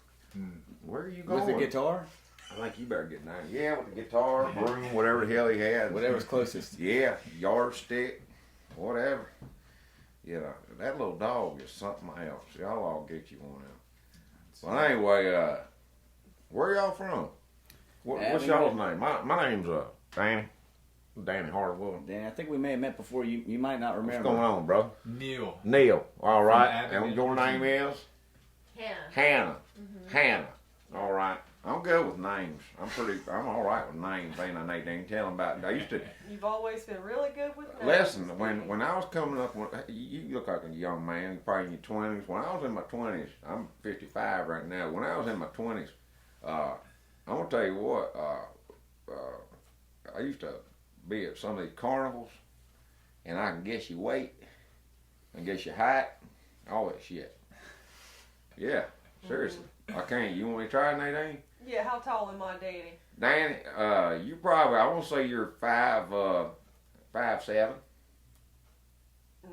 [SPEAKER 2] Where are you going?
[SPEAKER 3] With the guitar?
[SPEAKER 2] I think you better get down. Yeah, with the guitar, broom, whatever the hell he had.
[SPEAKER 3] Whatever's closest.
[SPEAKER 2] Yeah, yardstick, whatever. You know, that little dog is something else. Y'all all get you one out. Well, anyway, where y'all from? What's y'all's name? My name's Danny Hardwood.
[SPEAKER 3] Danny, I think we may have met before. You might not remember.
[SPEAKER 2] What's going on, bro?
[SPEAKER 5] Neil.
[SPEAKER 2] Neil. All right.
[SPEAKER 5] From
[SPEAKER 2] And your name is? Hannah. Hannah. All right. I'm good with names. I'm all right with names. Ain't I, Nate? Tell them about it. I used to.
[SPEAKER 1] You've always been really good with names.
[SPEAKER 2] Listen, when I was coming up, you look like a young man, probably in your 20s. When I was in my 20s, I'm 55 right now. When I was in my 20s, I'm gonna tell you what. I used to be at some of these carnivals, and I can guess your weight, and guess your height, all that shit. Yeah, seriously, I can't. You want me to try it, Nadine?
[SPEAKER 1] Yeah, how tall am I, Danny?
[SPEAKER 2] Danny, you probably, I won't say you're 5'7".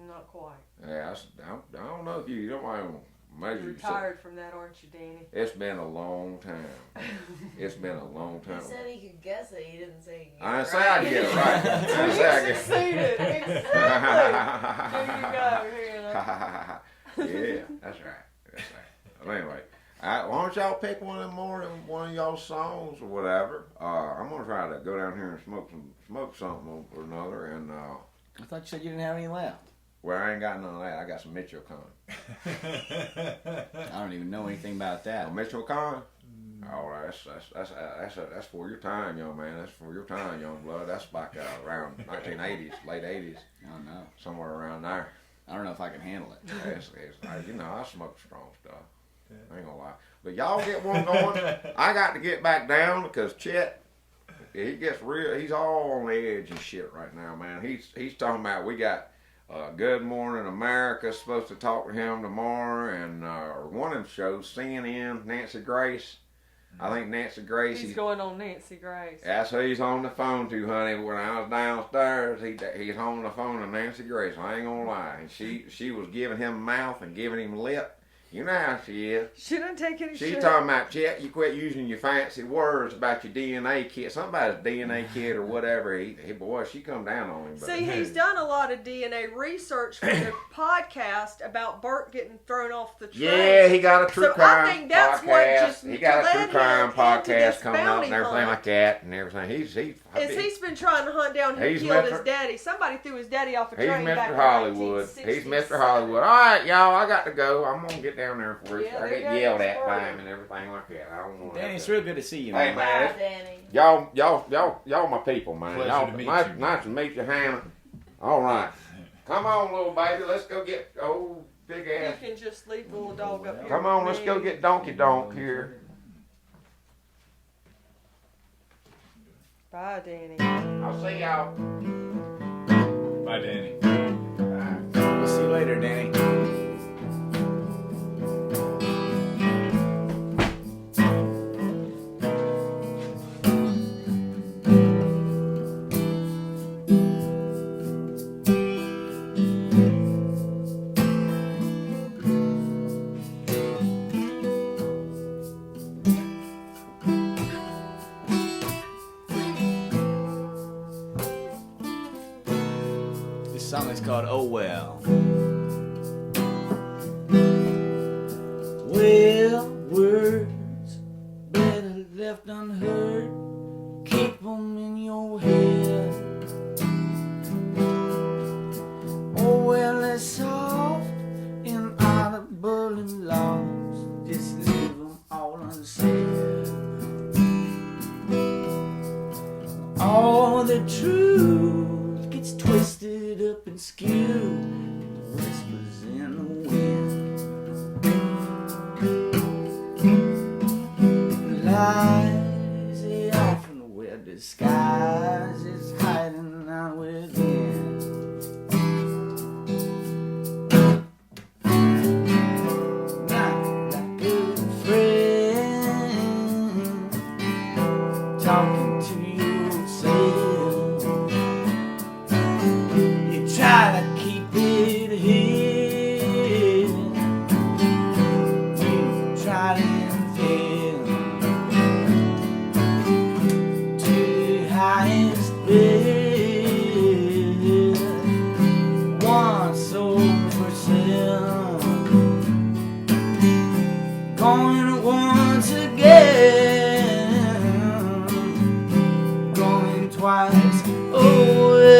[SPEAKER 1] Not quite.
[SPEAKER 2] Yeah, I don't know if you don't want to measure
[SPEAKER 1] You're
[SPEAKER 2] yourself.
[SPEAKER 1] retired from that, aren't you, Danny?
[SPEAKER 2] It's been a long time. It's been a long time.
[SPEAKER 6] He said he could guess it. He didn't say he could
[SPEAKER 2] I didn't
[SPEAKER 6] get
[SPEAKER 2] say I get it right. I didn't say I
[SPEAKER 1] You
[SPEAKER 2] get
[SPEAKER 1] succeeded. Exactly. There you go.
[SPEAKER 2] Yeah, that's right. That's right. Well, anyway, why don't y'all pick one of them more than one of y'all's songs or whatever? I'm gonna try to go down here and smoke something or another. And
[SPEAKER 3] I thought you said you didn't have any left.
[SPEAKER 2] well, I ain't got none of that. I got some Mitchell Con.
[SPEAKER 3] I don't even know anything about that.
[SPEAKER 2] Mitchell Con. All right, that's for your time, young man. That's for your time, young blood. That's like around 1980s, late 80s,
[SPEAKER 3] I don't know.
[SPEAKER 2] somewhere around there.
[SPEAKER 3] I don't know if I can handle it.
[SPEAKER 2] I smoke strong stuff. I ain't gonna lie. But y'all get one going. I got to get back down because Chet, he gets real. He's all on the edge and shit right now, man. He's talking about we got Good Morning America supposed to talk to him tomorrow, and one of them shows, CNN, Nancy Grace. I think Nancy Grace.
[SPEAKER 1] He's going on Nancy Grace.
[SPEAKER 2] That's who he's on the phone to, honey. When I was downstairs, he's on the phone to Nancy Grace. I ain't gonna lie. And she was giving him mouth and giving him lip. You know how she is.
[SPEAKER 1] She didn't take any
[SPEAKER 2] She's
[SPEAKER 1] shit.
[SPEAKER 2] talking about, Chet, you quit using your fancy words about your DNA kit. Somebody's DNA kit or whatever. Boy, she come down on him. But
[SPEAKER 1] See, he's done a lot of DNA research for the podcast about Bert getting thrown off the train.
[SPEAKER 2] yeah, he got a true
[SPEAKER 1] So I
[SPEAKER 2] crime
[SPEAKER 1] think that's
[SPEAKER 2] podcast.
[SPEAKER 1] what just
[SPEAKER 2] He got a
[SPEAKER 1] led
[SPEAKER 2] true
[SPEAKER 1] him
[SPEAKER 2] crime
[SPEAKER 1] into
[SPEAKER 2] podcast
[SPEAKER 1] this
[SPEAKER 2] coming out and
[SPEAKER 1] bounty
[SPEAKER 2] everything
[SPEAKER 1] hunt.
[SPEAKER 2] like that and everything.
[SPEAKER 1] He's been trying to hunt down who
[SPEAKER 2] He's
[SPEAKER 1] killed
[SPEAKER 2] Mr.
[SPEAKER 1] his daddy. Somebody threw his daddy off a
[SPEAKER 2] He's
[SPEAKER 1] train back
[SPEAKER 2] Mr.
[SPEAKER 1] in
[SPEAKER 2] Hollywood.
[SPEAKER 1] 1967.
[SPEAKER 2] He's Mr. Hollywood. All right, y'all, I got to go. I'm going to get down there for it.
[SPEAKER 1] Yeah,
[SPEAKER 2] I
[SPEAKER 1] there
[SPEAKER 2] get
[SPEAKER 1] you
[SPEAKER 2] yelled
[SPEAKER 1] go.
[SPEAKER 2] at by him and everything like that. I don't want
[SPEAKER 3] Danny, it's
[SPEAKER 2] to.
[SPEAKER 3] real good to see you,
[SPEAKER 2] Hey,
[SPEAKER 3] man.
[SPEAKER 2] man.
[SPEAKER 6] Danny.
[SPEAKER 2] Y'all my people, man.
[SPEAKER 5] Pleasure
[SPEAKER 2] Y'all,
[SPEAKER 5] to meet
[SPEAKER 2] nice,
[SPEAKER 5] you.
[SPEAKER 2] nice to meet you, Hannah. All right. Come on, little baby. Let's go get old big
[SPEAKER 1] You
[SPEAKER 2] ass.
[SPEAKER 1] can just leave the little dog up here.
[SPEAKER 2] Come on,
[SPEAKER 1] with
[SPEAKER 2] let's go
[SPEAKER 1] me.
[SPEAKER 2] get Donkey Donk here.
[SPEAKER 1] Bye, Danny.
[SPEAKER 2] I'll see y'all.
[SPEAKER 5] Bye, Danny.
[SPEAKER 3] We'll see you later, Danny. This song is called Oh Well.
[SPEAKER 4] Well, words better left unheard. Keep 'em in your head. Oh, well, it's soft and audible and lost. Just leave 'em all unsaid. All the truth gets twisted up and skewed. Whispers in the wind. Lies, they often wear disguises, hiding out within. Not like good friend, talking to yourself. You try to keep it hid. You try to inhale to the highest bid. Once over sale, going once again, going twice. Oh well.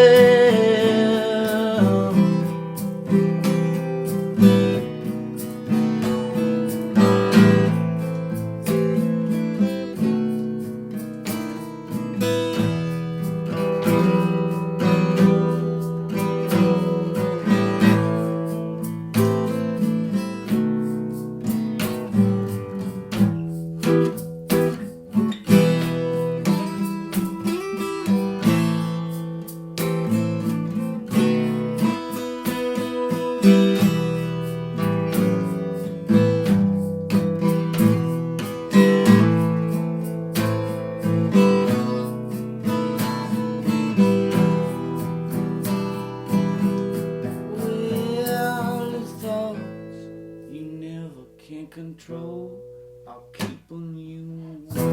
[SPEAKER 4] Well, the thoughts you never can control, I'll keep on you away.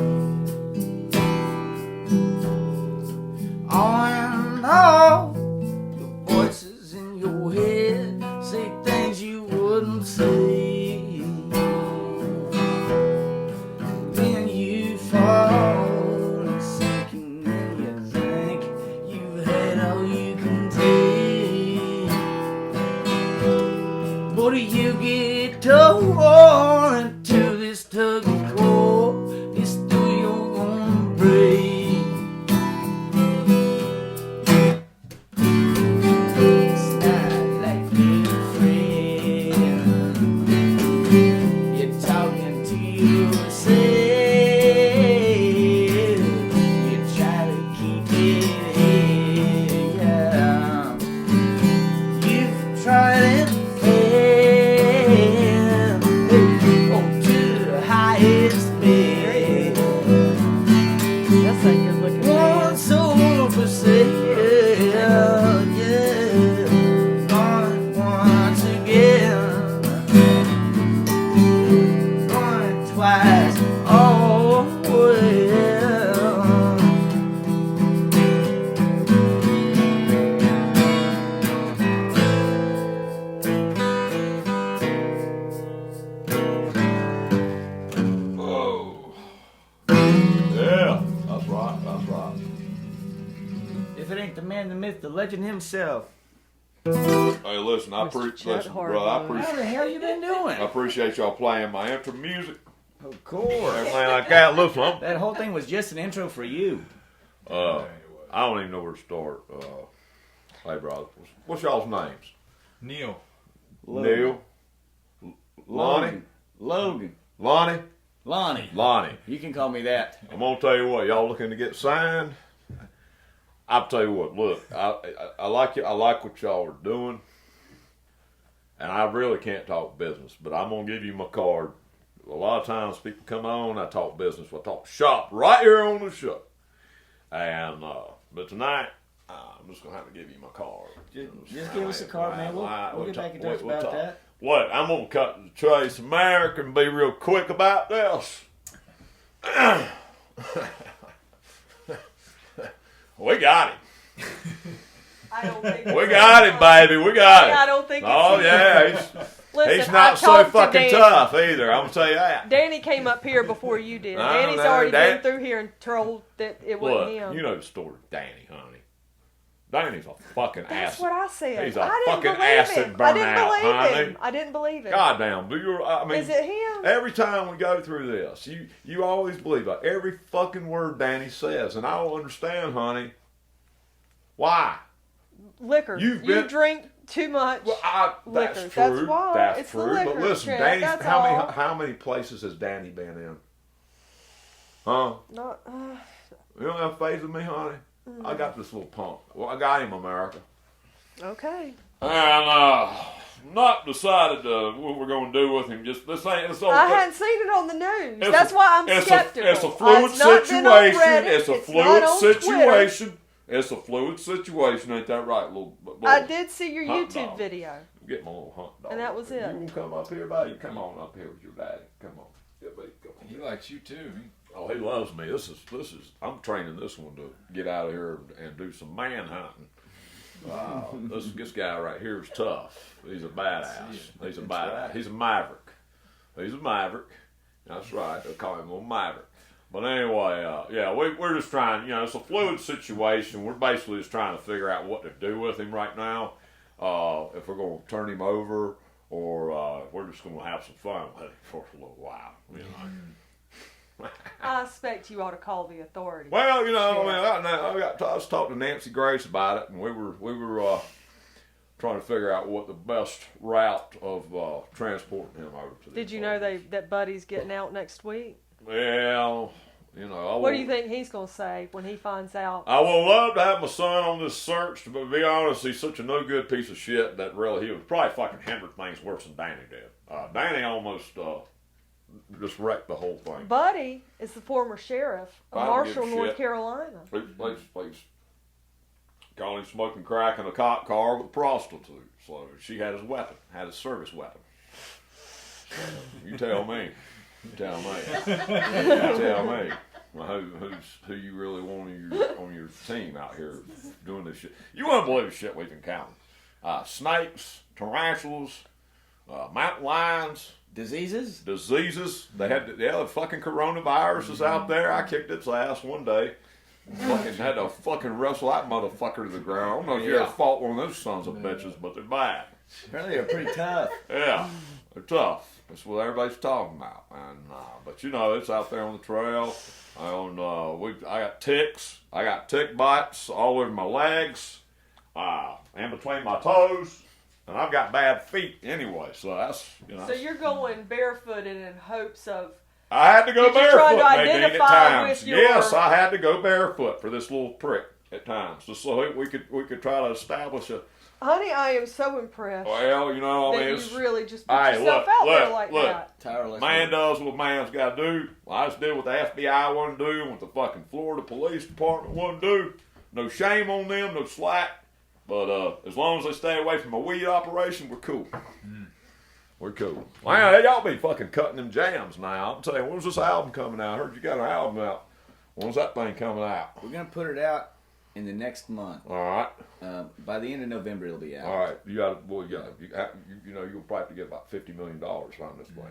[SPEAKER 4] And all the voices in your head say things you wouldn't say. Then you fall and sinking, and you think you've had all you can take. But you get torn into this tug of war, it's still you're gonna break. It's not like you're friend, you're talking to yourself. You try to keep it in, yeah. You've tried it. To the highest bid.
[SPEAKER 1] That's a good looking man.
[SPEAKER 4] Once over sale, yeah. Going once again, going twice. Oh well.
[SPEAKER 2] Whoa. Yeah, that's right, that's right.
[SPEAKER 4] If it ain't the man, the myth, the legend himself.
[SPEAKER 2] Hey, listen,
[SPEAKER 1] Mr. Chet Hardwood.
[SPEAKER 4] How the hell you been doing?
[SPEAKER 2] I appreciate y'all playing my intro music.
[SPEAKER 4] Of course.
[SPEAKER 2] Everything like that. Listen,
[SPEAKER 4] That whole thing was just an intro for you.
[SPEAKER 2] I don't even know where to start. Hey, brother, what's y'all's names?
[SPEAKER 5] Neil.
[SPEAKER 2] Neil, Lonnie,
[SPEAKER 4] Logan.
[SPEAKER 2] Lonnie,
[SPEAKER 4] Lonnie.
[SPEAKER 2] Lonnie.
[SPEAKER 4] You can call me that.
[SPEAKER 2] I'm gonna tell you what, y'all looking to get signed? I'll tell you what. Look, I like you. I like what y'all are doing, and I really can't talk business, but I'm gonna give you my card. A lot of times people come on, I talk business. I talk shop right here on the show, and but tonight I'm just gonna have to give you my card.
[SPEAKER 4] Just give us a card, man. We'll get back in touch about that.
[SPEAKER 2] What? I'm gonna cut the Trace America and be real quick about this. We got him.
[SPEAKER 1] I don't think
[SPEAKER 2] We got him, baby. We got him.
[SPEAKER 1] I don't think it's
[SPEAKER 2] Oh
[SPEAKER 1] him.
[SPEAKER 2] yeah,
[SPEAKER 1] Listen,
[SPEAKER 2] he's
[SPEAKER 1] I
[SPEAKER 2] not so
[SPEAKER 1] talked to
[SPEAKER 2] fucking
[SPEAKER 1] Danny.
[SPEAKER 2] tough either. I'm gonna tell you that.
[SPEAKER 1] Danny came up here before you did.
[SPEAKER 2] I
[SPEAKER 1] Danny's
[SPEAKER 2] know,
[SPEAKER 1] already
[SPEAKER 2] Dan-
[SPEAKER 1] been through here and told that it wasn't
[SPEAKER 2] Look,
[SPEAKER 1] him.
[SPEAKER 2] you know the story of Danny, honey. Danny's a fucking
[SPEAKER 1] That's
[SPEAKER 2] acid.
[SPEAKER 1] what I said.
[SPEAKER 2] He's a
[SPEAKER 1] I didn't
[SPEAKER 2] fucking
[SPEAKER 1] believe
[SPEAKER 2] acid
[SPEAKER 1] him. I didn't
[SPEAKER 2] burnout,
[SPEAKER 1] believe
[SPEAKER 2] honey.
[SPEAKER 1] him. I didn't believe him.
[SPEAKER 2] Goddamn, do you? I mean,
[SPEAKER 1] Is it him?
[SPEAKER 2] every time we go through this, you always believe like every fucking word Danny says, and I don't understand, honey. Why?
[SPEAKER 1] Liquor.
[SPEAKER 2] You've
[SPEAKER 1] You
[SPEAKER 2] been-
[SPEAKER 1] drink too much.
[SPEAKER 2] Well, that's
[SPEAKER 1] Liquor.
[SPEAKER 2] true.
[SPEAKER 1] That's why.
[SPEAKER 2] That's
[SPEAKER 1] It's the
[SPEAKER 2] true. But
[SPEAKER 1] liquor,
[SPEAKER 2] listen,
[SPEAKER 1] Chet.
[SPEAKER 2] Danny's
[SPEAKER 1] That's
[SPEAKER 2] how
[SPEAKER 1] all.
[SPEAKER 2] many places has Danny been in? Huh?
[SPEAKER 1] Not,
[SPEAKER 2] You know that phase of me, honey? I got this little punk. Well, I got him, America.
[SPEAKER 1] okay.
[SPEAKER 2] And not decided what we're going to do with him. Just this ain't.
[SPEAKER 1] I hadn't seen it on the news. That's why I'm skeptical.
[SPEAKER 2] It's a fluid
[SPEAKER 1] It's not been on
[SPEAKER 2] situation.
[SPEAKER 1] Reddit.
[SPEAKER 2] It's a
[SPEAKER 1] It's
[SPEAKER 2] fluid
[SPEAKER 1] not on
[SPEAKER 2] situation. It's a fluid situation. Ain't that right, little?
[SPEAKER 1] I did see your
[SPEAKER 2] Hunt
[SPEAKER 1] YouTube
[SPEAKER 2] dog.
[SPEAKER 1] video.
[SPEAKER 2] Get my little hunt dog.
[SPEAKER 1] And that was it.
[SPEAKER 2] You want to come up here, buddy? Come on up here with your daddy. Come on. Yeah, buddy, come on.
[SPEAKER 5] He likes you too.
[SPEAKER 2] Oh, he loves me. This is. I'm training this one to get out of here and do some man hunting. Wow, this guy right here is tough. He's a badass. He's a badass. He's a maverick. He's a maverick. That's right. They call him a little maverick. But anyway, yeah, we're just trying. It's a fluid situation. We're basically just trying to figure out what to do with him right now. If we're going to turn him over, or we're just going to have some fun with him for a little while.
[SPEAKER 1] I expect you ought to call the authorities.
[SPEAKER 2] Well, I was talking to Nancy Grace about it, and we were trying to figure out what the best route of transporting him over to.
[SPEAKER 1] Did you know that Buddy's getting out next week?
[SPEAKER 2] Well,
[SPEAKER 1] what do you think he's going to say when he finds out?
[SPEAKER 2] I would love to have my son on this search, but to be honest, he's such a no good piece of shit that really he would probably fucking hinder things worse than Danny did. Danny almost just wrecked the whole thing.
[SPEAKER 1] Buddy is the former sheriff of Marshall, North
[SPEAKER 2] shit.
[SPEAKER 1] Carolina.
[SPEAKER 2] Please. Caught him smoking crack in a cop car with a prostitute. So she had his weapon, had his service weapon. You tell me. You tell me. You tell me. Well, who you really want on your team out here doing this shit? You won't believe the shit we've encountered. Snakes, tarantulas, mountain lions.
[SPEAKER 4] Diseases?
[SPEAKER 2] They had the fucking coronavirus out there. I kicked its ass one day. Fucking had to fucking wrestle that motherfucker to the ground. I don't know if you ever fought one of those sons of bitches, but they're bad.
[SPEAKER 4] Apparently they're pretty tough.
[SPEAKER 2] Yeah, they're tough. That's what everybody's talking about. And but it's out there on the trail. I got ticks. I got tick bites all over my legs, and between my toes. And I've got bad feet anyway, so that's,
[SPEAKER 1] So you're going barefooted in hopes of...
[SPEAKER 2] I had to go barefoot,
[SPEAKER 1] trying to
[SPEAKER 2] Nadine, at
[SPEAKER 1] identify
[SPEAKER 2] times.
[SPEAKER 1] with your...
[SPEAKER 2] Yes, I had to go barefoot for this little prick at times, just so we could try to establish a...
[SPEAKER 1] Honey, I am so impressed.
[SPEAKER 2] Well,
[SPEAKER 1] that you really just put yourself out there like that.
[SPEAKER 4] Tireless.
[SPEAKER 2] Man does what man's got to do. Well, I just did what the FBI wanted to do, and what the fucking Florida Police Department wanted to do. No shame on them, no slack. But as long as they stay away from a weed operation, we're cool. We're cool. Wow, y'all be fucking cutting them jams now. I'm telling you, when's this album coming out? I heard you got an album out. When's that thing coming out?
[SPEAKER 4] We're going to put it out in the next month.
[SPEAKER 2] All right.
[SPEAKER 4] By the end of November, it'll be out.
[SPEAKER 2] All right. You'll probably have to get about $50 million on this thing.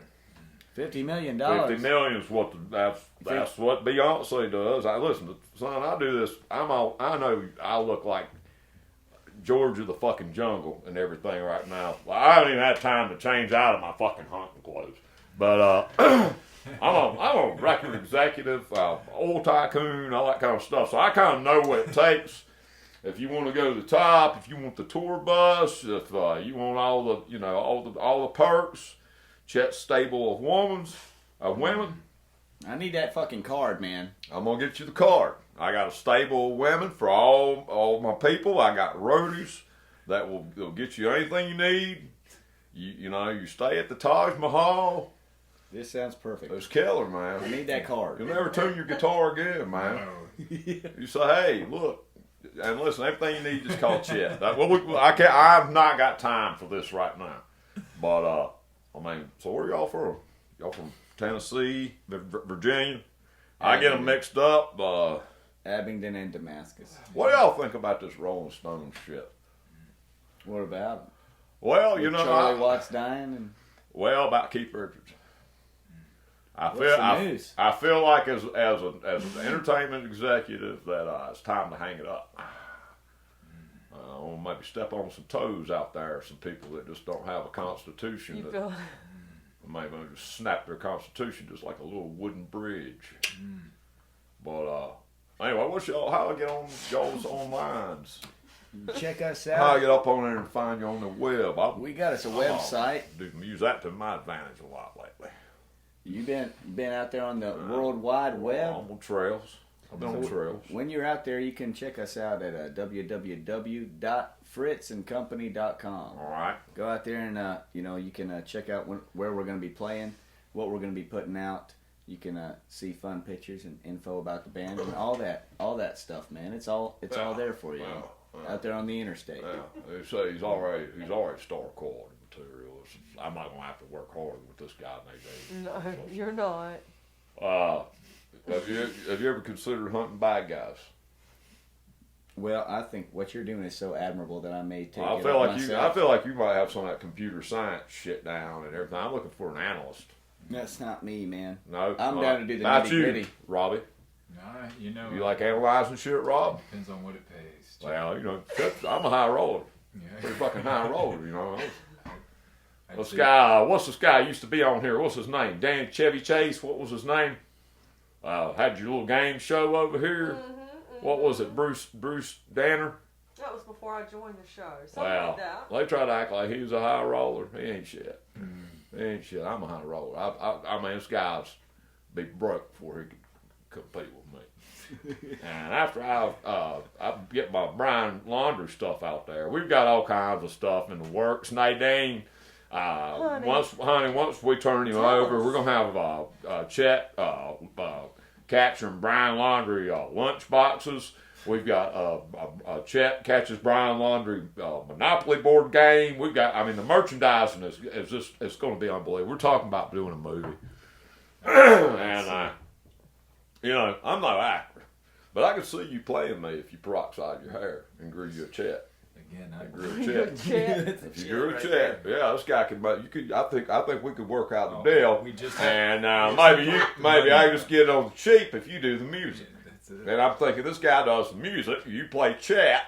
[SPEAKER 4] $50 million.
[SPEAKER 2] $50 million is what that's what Beyonce does. Listen, son, I do this. I know I look like Georgia the fucking jungle and everything right now. Well, I haven't even had time to change out of my fucking hunting clothes. But I'm a record executive, oil tycoon, all that kind of stuff. So I kind of know what it takes. If you want to go to the top, if you want the tour bus, if you want all the perks, Chet's stable of women.
[SPEAKER 4] I need that fucking card, man.
[SPEAKER 2] I'm gonna get you the card. I got a stable of women for all my people. I got roadies that will get you anything you need. You stay at the Taj Mahal.
[SPEAKER 4] This sounds perfect.
[SPEAKER 2] It's killer, man.
[SPEAKER 4] I need that card.
[SPEAKER 2] You'll never tune your guitar again, man. You say, hey, look, and listen, everything you need, just call Chet. I've not got time for this right now. But so where y'all from? Y'all from Tennessee, Virginia? I get them mixed up.
[SPEAKER 4] Abingdon and Damascus.
[SPEAKER 2] What do y'all think about this Rolling Stones shit?
[SPEAKER 4] What about them?
[SPEAKER 2] Well,
[SPEAKER 4] Charlie Watts dying
[SPEAKER 2] about Keith Richards. I feel like as an entertainment executive that it's time to hang it up. I want to maybe step on some toes out there. Some people that just don't have a constitution. Maybe just snap their constitution just like a little wooden bridge. But anyway, how do I get on y'all's onlines?
[SPEAKER 4] Check us
[SPEAKER 2] How do I
[SPEAKER 4] out.
[SPEAKER 2] get up on there and find you on the web?
[SPEAKER 4] We got us a website.
[SPEAKER 2] Use that to my advantage a lot lately.
[SPEAKER 4] You been out there on the World Wide Web?
[SPEAKER 2] I'm on trails. I've been on trails.
[SPEAKER 3] When you're out there, you can check us out at www.fritzandcompany.com.
[SPEAKER 2] All right.
[SPEAKER 3] Go out there and you can check out where we're going to be playing, what we're going to be putting out. You can see fun pictures and info about the band and all that stuff, man. It's all there for you out there on the interstate.
[SPEAKER 2] Yeah, they say he's already star quality material. I'm not gonna have to work hard with this guy nowadays.
[SPEAKER 1] No, you're not.
[SPEAKER 2] Have you ever considered hunting bad guys?
[SPEAKER 3] Well, I think what you're doing is so admirable that I may take
[SPEAKER 2] I
[SPEAKER 3] it
[SPEAKER 2] feel
[SPEAKER 3] up
[SPEAKER 2] like
[SPEAKER 3] myself.
[SPEAKER 2] I feel like you might have some of that computer science shit down and everything. I'm looking for an analyst.
[SPEAKER 3] That's not me, man.
[SPEAKER 2] No,
[SPEAKER 3] I'm down to do the
[SPEAKER 2] not
[SPEAKER 3] nitty
[SPEAKER 2] you,
[SPEAKER 3] gritty.
[SPEAKER 2] Robbie.
[SPEAKER 5] Nah, you know.
[SPEAKER 2] You like analyzing shit, Rob?
[SPEAKER 5] Depends on what it pays.
[SPEAKER 2] Well, I'm a high roller.
[SPEAKER 5] Yeah.
[SPEAKER 2] Pretty fucking high roller,
[SPEAKER 5] I'd
[SPEAKER 2] What's
[SPEAKER 5] say-
[SPEAKER 2] this guy used to be on here? What's his name? Dan Chevy Chase. What was his name? Had your little game show over here. What was it? Bruce Danner.
[SPEAKER 1] That was before I joined the show. Something
[SPEAKER 2] Wow.
[SPEAKER 1] like that.
[SPEAKER 2] They try to act like he was a high roller. He ain't shit. He ain't shit. I'm a high roller. I mean, this guy's be broke before he could compete with me. And after I get my Brian Laundry stuff out there, we've got all kinds of stuff in the works. Nadine, once we turn him over, we're gonna have Chet capturing Brian Laundry lunch boxes. We've got Chet catches Brian Laundry Monopoly board game. We've got, the merchandising is just, it's going to be unbelievable. We're talking about doing a movie. And, I'm no actor, but I could see you playing me if you peroxide your hair and grew you a Chet.
[SPEAKER 5] Again, I
[SPEAKER 2] Grew a Chet.
[SPEAKER 1] Chet.
[SPEAKER 2] If you grew a Chet, yeah, this guy could. I think we could work out the deal.
[SPEAKER 5] We just
[SPEAKER 2] And maybe I just get it on the cheap if you do the music.
[SPEAKER 5] That's it.
[SPEAKER 2] And I'm thinking this guy does the music, you play Chet,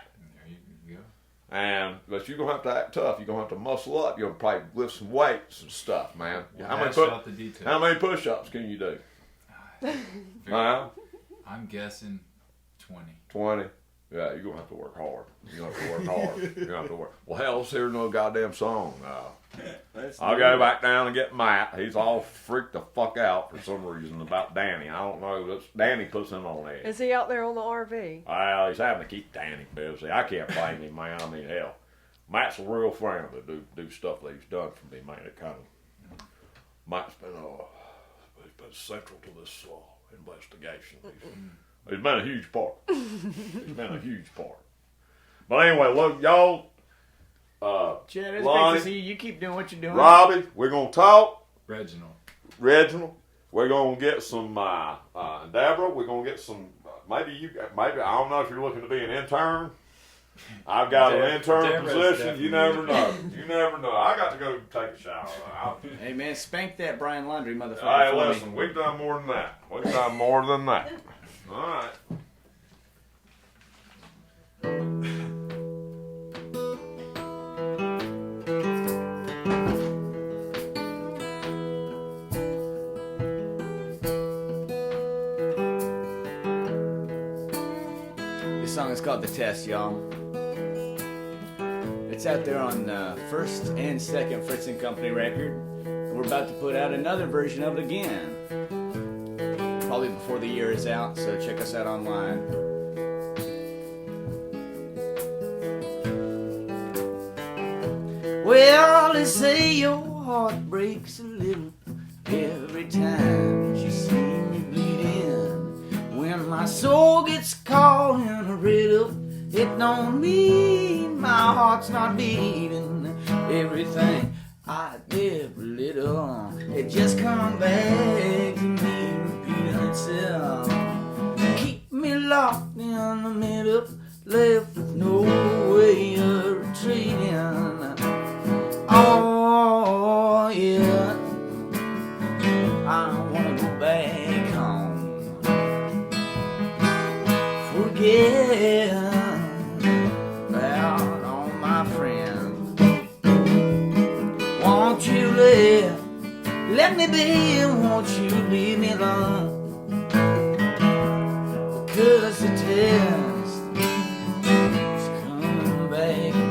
[SPEAKER 5] There you go.
[SPEAKER 2] but you're gonna have to act tough. You're gonna have to muscle up. You're gonna probably lift some weights and stuff, man.
[SPEAKER 5] We'll
[SPEAKER 2] How
[SPEAKER 5] hash out the details.
[SPEAKER 2] many push-ups can you do?
[SPEAKER 5] I'm guessing 20.
[SPEAKER 2] 20. Yeah, you're gonna have to work hard. You're gonna have to work hard. You're gonna have to work. Well, hell, let's hear no goddamn song. I'll go back down and get Matt. He's all freaked the fuck out for some reason about Danny. I don't know. Danny puts him on edge.
[SPEAKER 1] Is he out there on the RV?
[SPEAKER 2] Well, he's having to keep Danny busy. I can't blame him, man. Hell, Matt's a real friend to do stuff that he's done for me, man. It kind of Matt's been central to this investigation. He's been a huge part. He's been a huge part. But anyway, look, y'all.
[SPEAKER 3] Chad, it's
[SPEAKER 2] Lonnie,
[SPEAKER 3] great to see you. You keep doing what you're doing.
[SPEAKER 2] Robbie, we're gonna talk.
[SPEAKER 5] Reginald.
[SPEAKER 2] We're gonna get some Deborah. We're gonna get some. Maybe I don't know if you're looking to be an intern. I've got an intern
[SPEAKER 5] Deborah's
[SPEAKER 2] position. You never
[SPEAKER 5] definitely-
[SPEAKER 2] know. You never know. I got to go take a shower.
[SPEAKER 3] Hey, man, spank that Brian Laundry motherfucker
[SPEAKER 2] Hey,
[SPEAKER 3] for
[SPEAKER 2] listen,
[SPEAKER 3] me.
[SPEAKER 2] we've done more than that. All right.
[SPEAKER 3] This song is called The Test, y'all. It's out there on first and second Fritz and Company record. And we're about to put out another version of it again. Probably before the year is out, so check us out online.
[SPEAKER 4] Well, they say your heart breaks a little every time you see me bleeding. When my soul gets caught in a riddle, it don't mean my heart's not beating. Everything I did a little, it just come back to me repeating itself. Keep me locked in the middle, left with no way of retreating. Oh yeah, I wanna go back home. Forget about all my friends. Won't you let me be? Won't you leave me alone? Because the test is coming back again.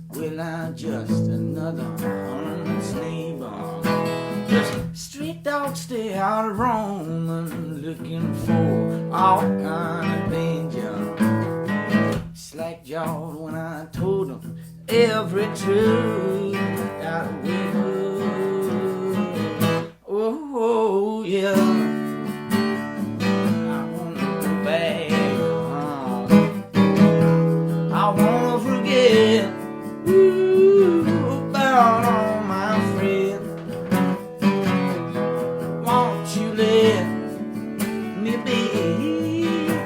[SPEAKER 4] Well, I'm just another homeless neighbor. Just street dogs stay out roaming, looking for all kind of danger. Slack-jawed when I told them every truth out of oh, yeah. I wanna go back home. I wanna forget about all my friends. Won't you let me be?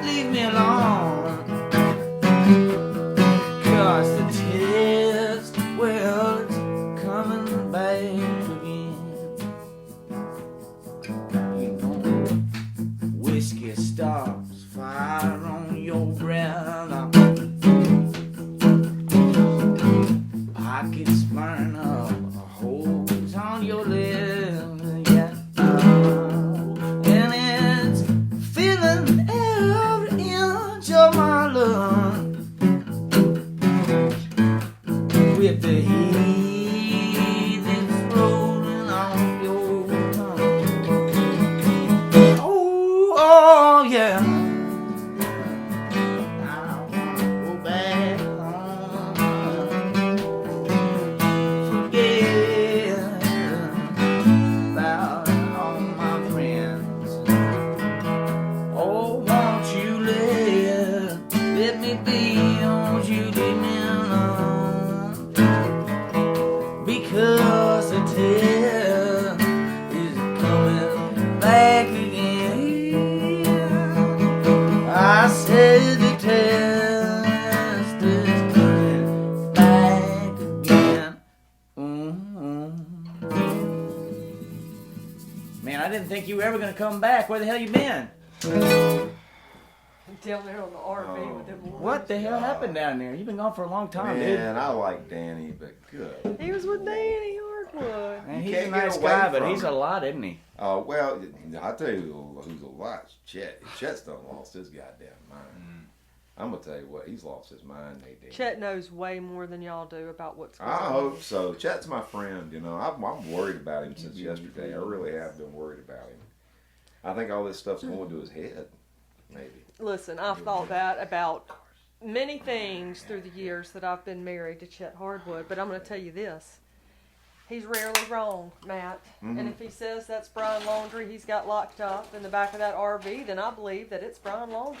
[SPEAKER 4] Leave me alone. 'Cause the test, well, it's coming back again. You know, whiskey starts fire on your breath. Pockets burn up, holes on your lips, yeah. And it's filling every inch of my lung with the heat exploding off your tongue. Oh, yeah. I wanna go back home. Forget about all my friends. Oh, won't you let me be? Won't you leave me alone? Because the test is coming back again. I said the test is coming back again. Man, I didn't think you were ever gonna come back. Where the hell you been?
[SPEAKER 1] Down there on the RV with them wolves.
[SPEAKER 4] What the hell happened down there? You've been gone for a long time, dude.
[SPEAKER 2] Man, I like Danny, but good.
[SPEAKER 1] He was with Danny Hardwood.
[SPEAKER 4] Man,
[SPEAKER 2] You
[SPEAKER 4] he's a
[SPEAKER 2] can't get
[SPEAKER 4] nice
[SPEAKER 2] away
[SPEAKER 4] guy, but
[SPEAKER 2] from
[SPEAKER 4] he's a
[SPEAKER 2] him.
[SPEAKER 4] lot, isn't he?
[SPEAKER 2] Well, I'll tell you who's a lot. Chet. Chet's done lost his goddamn mind. I'm going to tell you what, he's lost his mind, Nadine.
[SPEAKER 1] Chet knows way more than y'all do about what's going
[SPEAKER 2] I
[SPEAKER 1] on.
[SPEAKER 2] hope so. Chet's my friend, you know. I'm worried about him since yesterday. I really have been worried about him. I think all this stuff's going to his head, maybe.
[SPEAKER 1] Listen, I've thought that about many things through the years that I've been married to Chet Hardwood, but I'm going to tell you this. He's rarely wrong, Matt. And if he says that's Brian Laundrie he's got locked up in the back of that RV, then I believe that it's Brian Laundrie.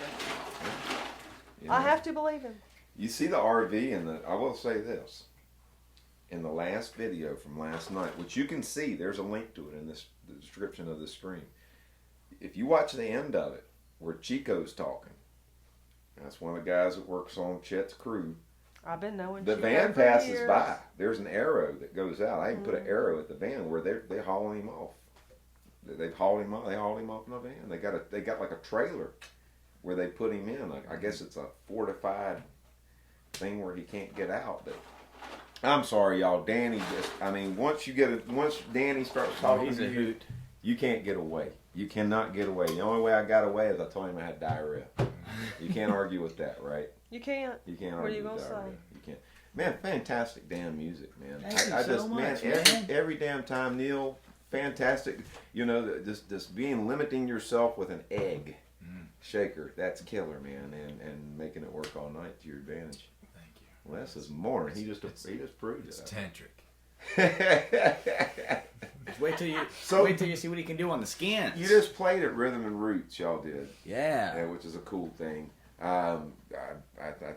[SPEAKER 2] You know?
[SPEAKER 1] I have to believe him.
[SPEAKER 2] You see the RV, and I will say this. In the last video from last night, which you can see, there's a link to it in the description of this stream. If you watch the end of it, where Chico's talking, that's one of the guys that works on Chet's crew.
[SPEAKER 1] I've been knowing
[SPEAKER 2] The
[SPEAKER 1] Chico
[SPEAKER 2] van
[SPEAKER 1] for
[SPEAKER 2] passes
[SPEAKER 1] years.
[SPEAKER 2] by. There's an arrow that goes out. I even put an arrow at the van where they're hauling him off. They've hauled him off. They hauled him off in a van. They got like a trailer where they put him in. I guess it's a fortified thing where he can't get out. But I'm sorry, y'all. Danny once Danny starts talking
[SPEAKER 4] he's
[SPEAKER 2] to
[SPEAKER 4] a
[SPEAKER 2] you,
[SPEAKER 4] hoot.
[SPEAKER 2] you can't get away. You cannot get away. The only way I got away is I told him I had diarrhea. You can't argue with that, right?
[SPEAKER 1] You can't.
[SPEAKER 2] You can't
[SPEAKER 1] What are you
[SPEAKER 2] argue with
[SPEAKER 1] gonna
[SPEAKER 2] diarrhea.
[SPEAKER 1] say?
[SPEAKER 2] You can't. Man, fantastic damn music, man.
[SPEAKER 4] Thank you
[SPEAKER 2] I
[SPEAKER 4] so
[SPEAKER 2] just,
[SPEAKER 4] much,
[SPEAKER 2] man,
[SPEAKER 4] man.
[SPEAKER 2] every damn time, Neil, fantastic. You know, this limiting yourself with an egg shaker, that's killer, man, and making it work all night to your advantage.
[SPEAKER 5] Thank you.
[SPEAKER 2] Well, this is more. He just proved
[SPEAKER 5] It's
[SPEAKER 2] it.
[SPEAKER 5] tantric.
[SPEAKER 4] Just wait till you see what he can do on the skins.
[SPEAKER 2] You just played at Rhythm and Roots, y'all did.
[SPEAKER 4] Yeah.
[SPEAKER 2] Which is a cool thing. I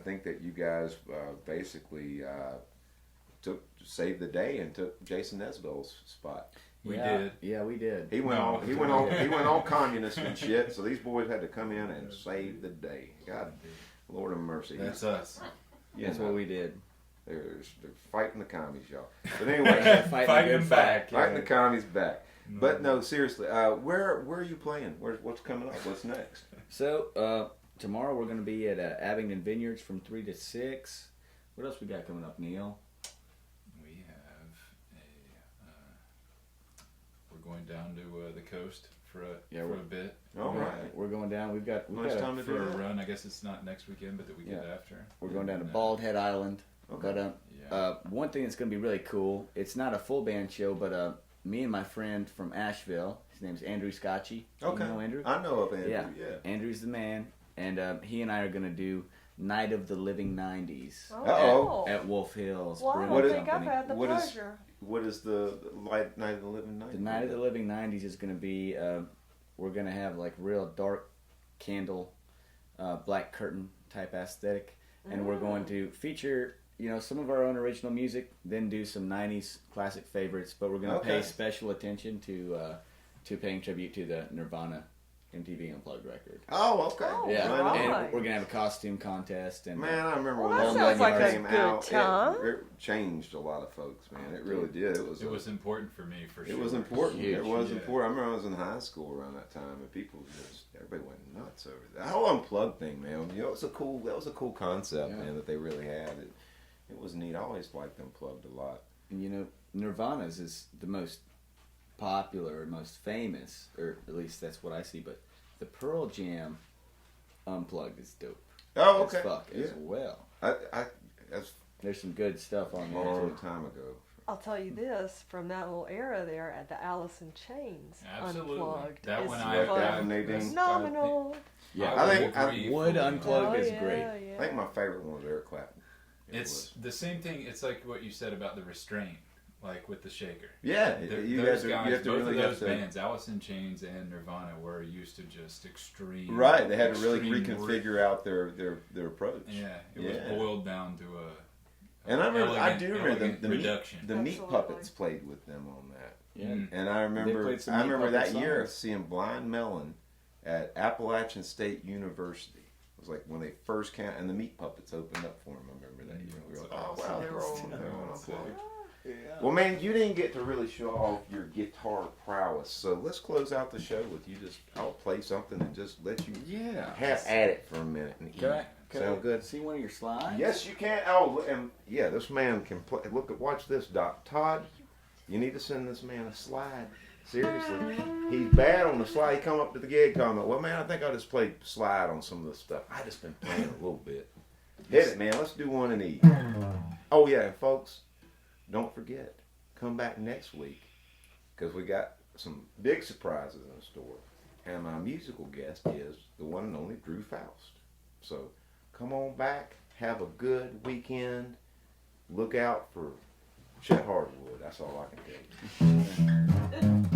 [SPEAKER 2] think that you guys basically saved the day and took Jason Nesbell's spot.
[SPEAKER 5] We did.
[SPEAKER 4] Yeah, we did.
[SPEAKER 2] He went
[SPEAKER 5] No.
[SPEAKER 2] all communist and shit. So these boys had to come in and save the day. God, Lord of mercy.
[SPEAKER 5] That's us.
[SPEAKER 2] You
[SPEAKER 4] That's
[SPEAKER 2] know,
[SPEAKER 4] what we did.
[SPEAKER 2] They're fighting the commies, y'all. But anyway,
[SPEAKER 5] Fighting
[SPEAKER 4] good
[SPEAKER 5] them
[SPEAKER 4] fight.
[SPEAKER 5] back.
[SPEAKER 2] fighting the commies back. But no, seriously, where are you playing? What's coming up? What's next?
[SPEAKER 4] So tomorrow we're going to be at Abingdon Vineyards from 3 to 6. What else we got coming up, Neil?
[SPEAKER 5] We have we're going down to the coast for a bit.
[SPEAKER 2] All right.
[SPEAKER 4] We're going down. We've got
[SPEAKER 2] Nice time to
[SPEAKER 5] For
[SPEAKER 2] do
[SPEAKER 5] a
[SPEAKER 2] that.
[SPEAKER 5] run. I guess it's not next weekend, but the weekend after.
[SPEAKER 4] We're going down to
[SPEAKER 5] And,
[SPEAKER 4] Bald Head Island.
[SPEAKER 2] Okay.
[SPEAKER 3] But
[SPEAKER 5] Yeah.
[SPEAKER 3] one thing that's going to be really cool, it's not a full band show, but me and my friend from Asheville, his name's Andrew Scotchy.
[SPEAKER 2] Okay.
[SPEAKER 3] You know Andrew?
[SPEAKER 2] I know of Andrew.
[SPEAKER 3] Yeah.
[SPEAKER 2] Yeah.
[SPEAKER 3] Andrew's the man, and he and I are going to do Night of the Living 90s
[SPEAKER 2] Uh-oh.
[SPEAKER 3] at Wolf Hills.
[SPEAKER 1] Well, I
[SPEAKER 3] Brewing
[SPEAKER 1] don't
[SPEAKER 2] What
[SPEAKER 1] think I've
[SPEAKER 3] Company.
[SPEAKER 1] had the
[SPEAKER 2] What is-
[SPEAKER 1] pleasure.
[SPEAKER 2] What is the Night of the Living Night?
[SPEAKER 3] The Night of the Living 90s is going to be, we're going to have like real dark candle, black curtain type aesthetic, and we're going to feature, some of our own original music, then do some 90s classic favorites, but we're going to pay
[SPEAKER 2] Okay.
[SPEAKER 3] special attention to paying tribute to the Nirvana MTV Unplugged record.
[SPEAKER 2] Oh, okay.
[SPEAKER 1] Oh,
[SPEAKER 3] Yeah,
[SPEAKER 1] right.
[SPEAKER 3] and we're going to have a costume contest. And
[SPEAKER 2] Man, I remember
[SPEAKER 1] Well,
[SPEAKER 2] when
[SPEAKER 1] that
[SPEAKER 2] that
[SPEAKER 1] sounds like a
[SPEAKER 2] came
[SPEAKER 1] good
[SPEAKER 2] out.
[SPEAKER 1] time.
[SPEAKER 2] It changed a lot of folks, man. It really did. It was
[SPEAKER 5] important for me for sure.
[SPEAKER 2] It was important.
[SPEAKER 3] Huge.
[SPEAKER 2] It was
[SPEAKER 5] Yeah.
[SPEAKER 2] important. I remember I was in high school around that time, and everybody went nuts over that. The whole unplugged thing, man. That was a cool concept,
[SPEAKER 3] Yeah.
[SPEAKER 2] man, that they really had. It was neat. I always liked unplugged a lot.
[SPEAKER 3] And Nirvana's is the most popular, most famous, or at least that's what I see, but the Pearl Jam Unplugged is dope.
[SPEAKER 2] Oh,
[SPEAKER 3] As
[SPEAKER 2] okay.
[SPEAKER 3] fuck as
[SPEAKER 2] Yeah.
[SPEAKER 3] well.
[SPEAKER 2] That's
[SPEAKER 3] There's some good stuff on
[SPEAKER 2] a
[SPEAKER 3] there
[SPEAKER 2] long
[SPEAKER 3] too.
[SPEAKER 2] time ago.
[SPEAKER 1] I'll tell you this, from that little era there at the Alice in Chains
[SPEAKER 5] Absolutely.
[SPEAKER 1] Unplugged.
[SPEAKER 5] That
[SPEAKER 1] is
[SPEAKER 5] one
[SPEAKER 2] Right
[SPEAKER 5] I-
[SPEAKER 2] there, Nadine.
[SPEAKER 5] that's-
[SPEAKER 1] phenomenal.
[SPEAKER 3] Yeah,
[SPEAKER 2] I think
[SPEAKER 5] agree
[SPEAKER 3] Wood
[SPEAKER 5] fully.
[SPEAKER 3] Unplugged is
[SPEAKER 1] yeah,
[SPEAKER 3] great.
[SPEAKER 1] Yeah.
[SPEAKER 2] I think my favorite one was Eric Clapton. It
[SPEAKER 5] It's the same thing. It's like what you said about the restraint, like with the shaker.
[SPEAKER 2] Yeah,
[SPEAKER 5] Those guys, both
[SPEAKER 2] really
[SPEAKER 5] of
[SPEAKER 2] have
[SPEAKER 5] those
[SPEAKER 2] to.
[SPEAKER 5] bands, Alice in Chains and Nirvana, were used to just extreme.
[SPEAKER 2] Right, they had to really
[SPEAKER 5] extreme
[SPEAKER 2] reconfigure out their approach.
[SPEAKER 5] Yeah, it was
[SPEAKER 2] Yeah.
[SPEAKER 5] boiled down to a.
[SPEAKER 2] And I remember,
[SPEAKER 5] elegant,
[SPEAKER 2] I do remember
[SPEAKER 5] elegant
[SPEAKER 2] the
[SPEAKER 5] reduction.
[SPEAKER 2] Meat
[SPEAKER 1] Absolutely.
[SPEAKER 2] Puppets played with them on that.
[SPEAKER 3] Yeah.
[SPEAKER 2] And I remember,
[SPEAKER 3] played some
[SPEAKER 2] I
[SPEAKER 3] Meat
[SPEAKER 2] remember that
[SPEAKER 3] Puppet
[SPEAKER 2] year
[SPEAKER 3] songs.
[SPEAKER 2] seeing Blind Melon at Appalachian State University. It was like when they first came, and the Meat Puppets opened up for them. I remember that year. We were like, oh
[SPEAKER 5] That's
[SPEAKER 2] wow,
[SPEAKER 5] awesome.
[SPEAKER 2] they're all
[SPEAKER 5] That's
[SPEAKER 2] unplugged.
[SPEAKER 3] Yeah.
[SPEAKER 2] Well, man, you didn't get to really show off your guitar prowess, so let's close out the show with you. I'll play something and just let you
[SPEAKER 3] Yeah.
[SPEAKER 2] have at it for a minute. And
[SPEAKER 3] Could
[SPEAKER 2] Sound
[SPEAKER 3] I
[SPEAKER 2] good?
[SPEAKER 3] see one of your slides?
[SPEAKER 2] Yes, you can. Oh, and yeah, this man can play. Watch this, Doc. Todd, you need to send this man a slide. Seriously, he's bad on the slide. He come up to the gig, comment, "Well, man, I think I just played slide on some of this stuff. I just been playing a little bit. Hit it, man. Let's do one in E." Oh yeah, and folks, don't forget, come back next week because we got some big surprises in store, and my musical guest is the one and only Drew Faust. So. Come on back, have a good weekend. Look out for Chet Hardwood. That's all I can tell you.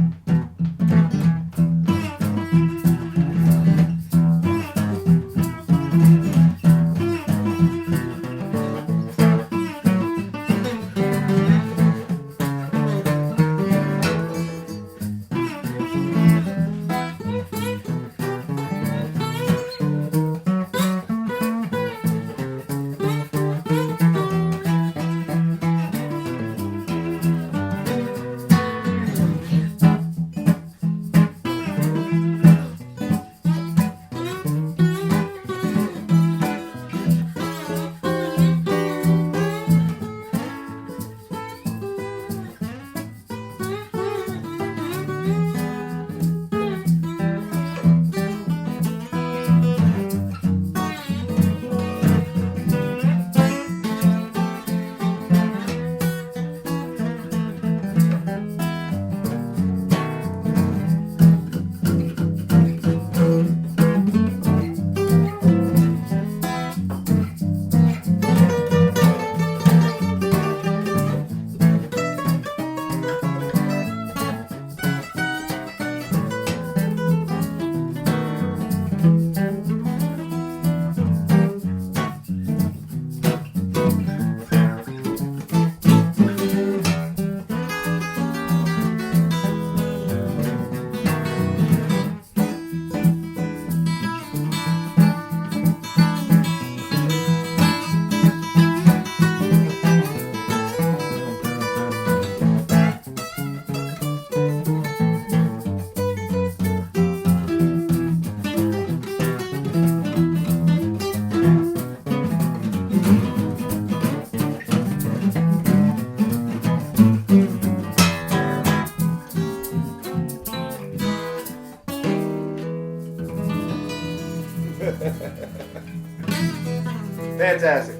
[SPEAKER 2] Fantastic.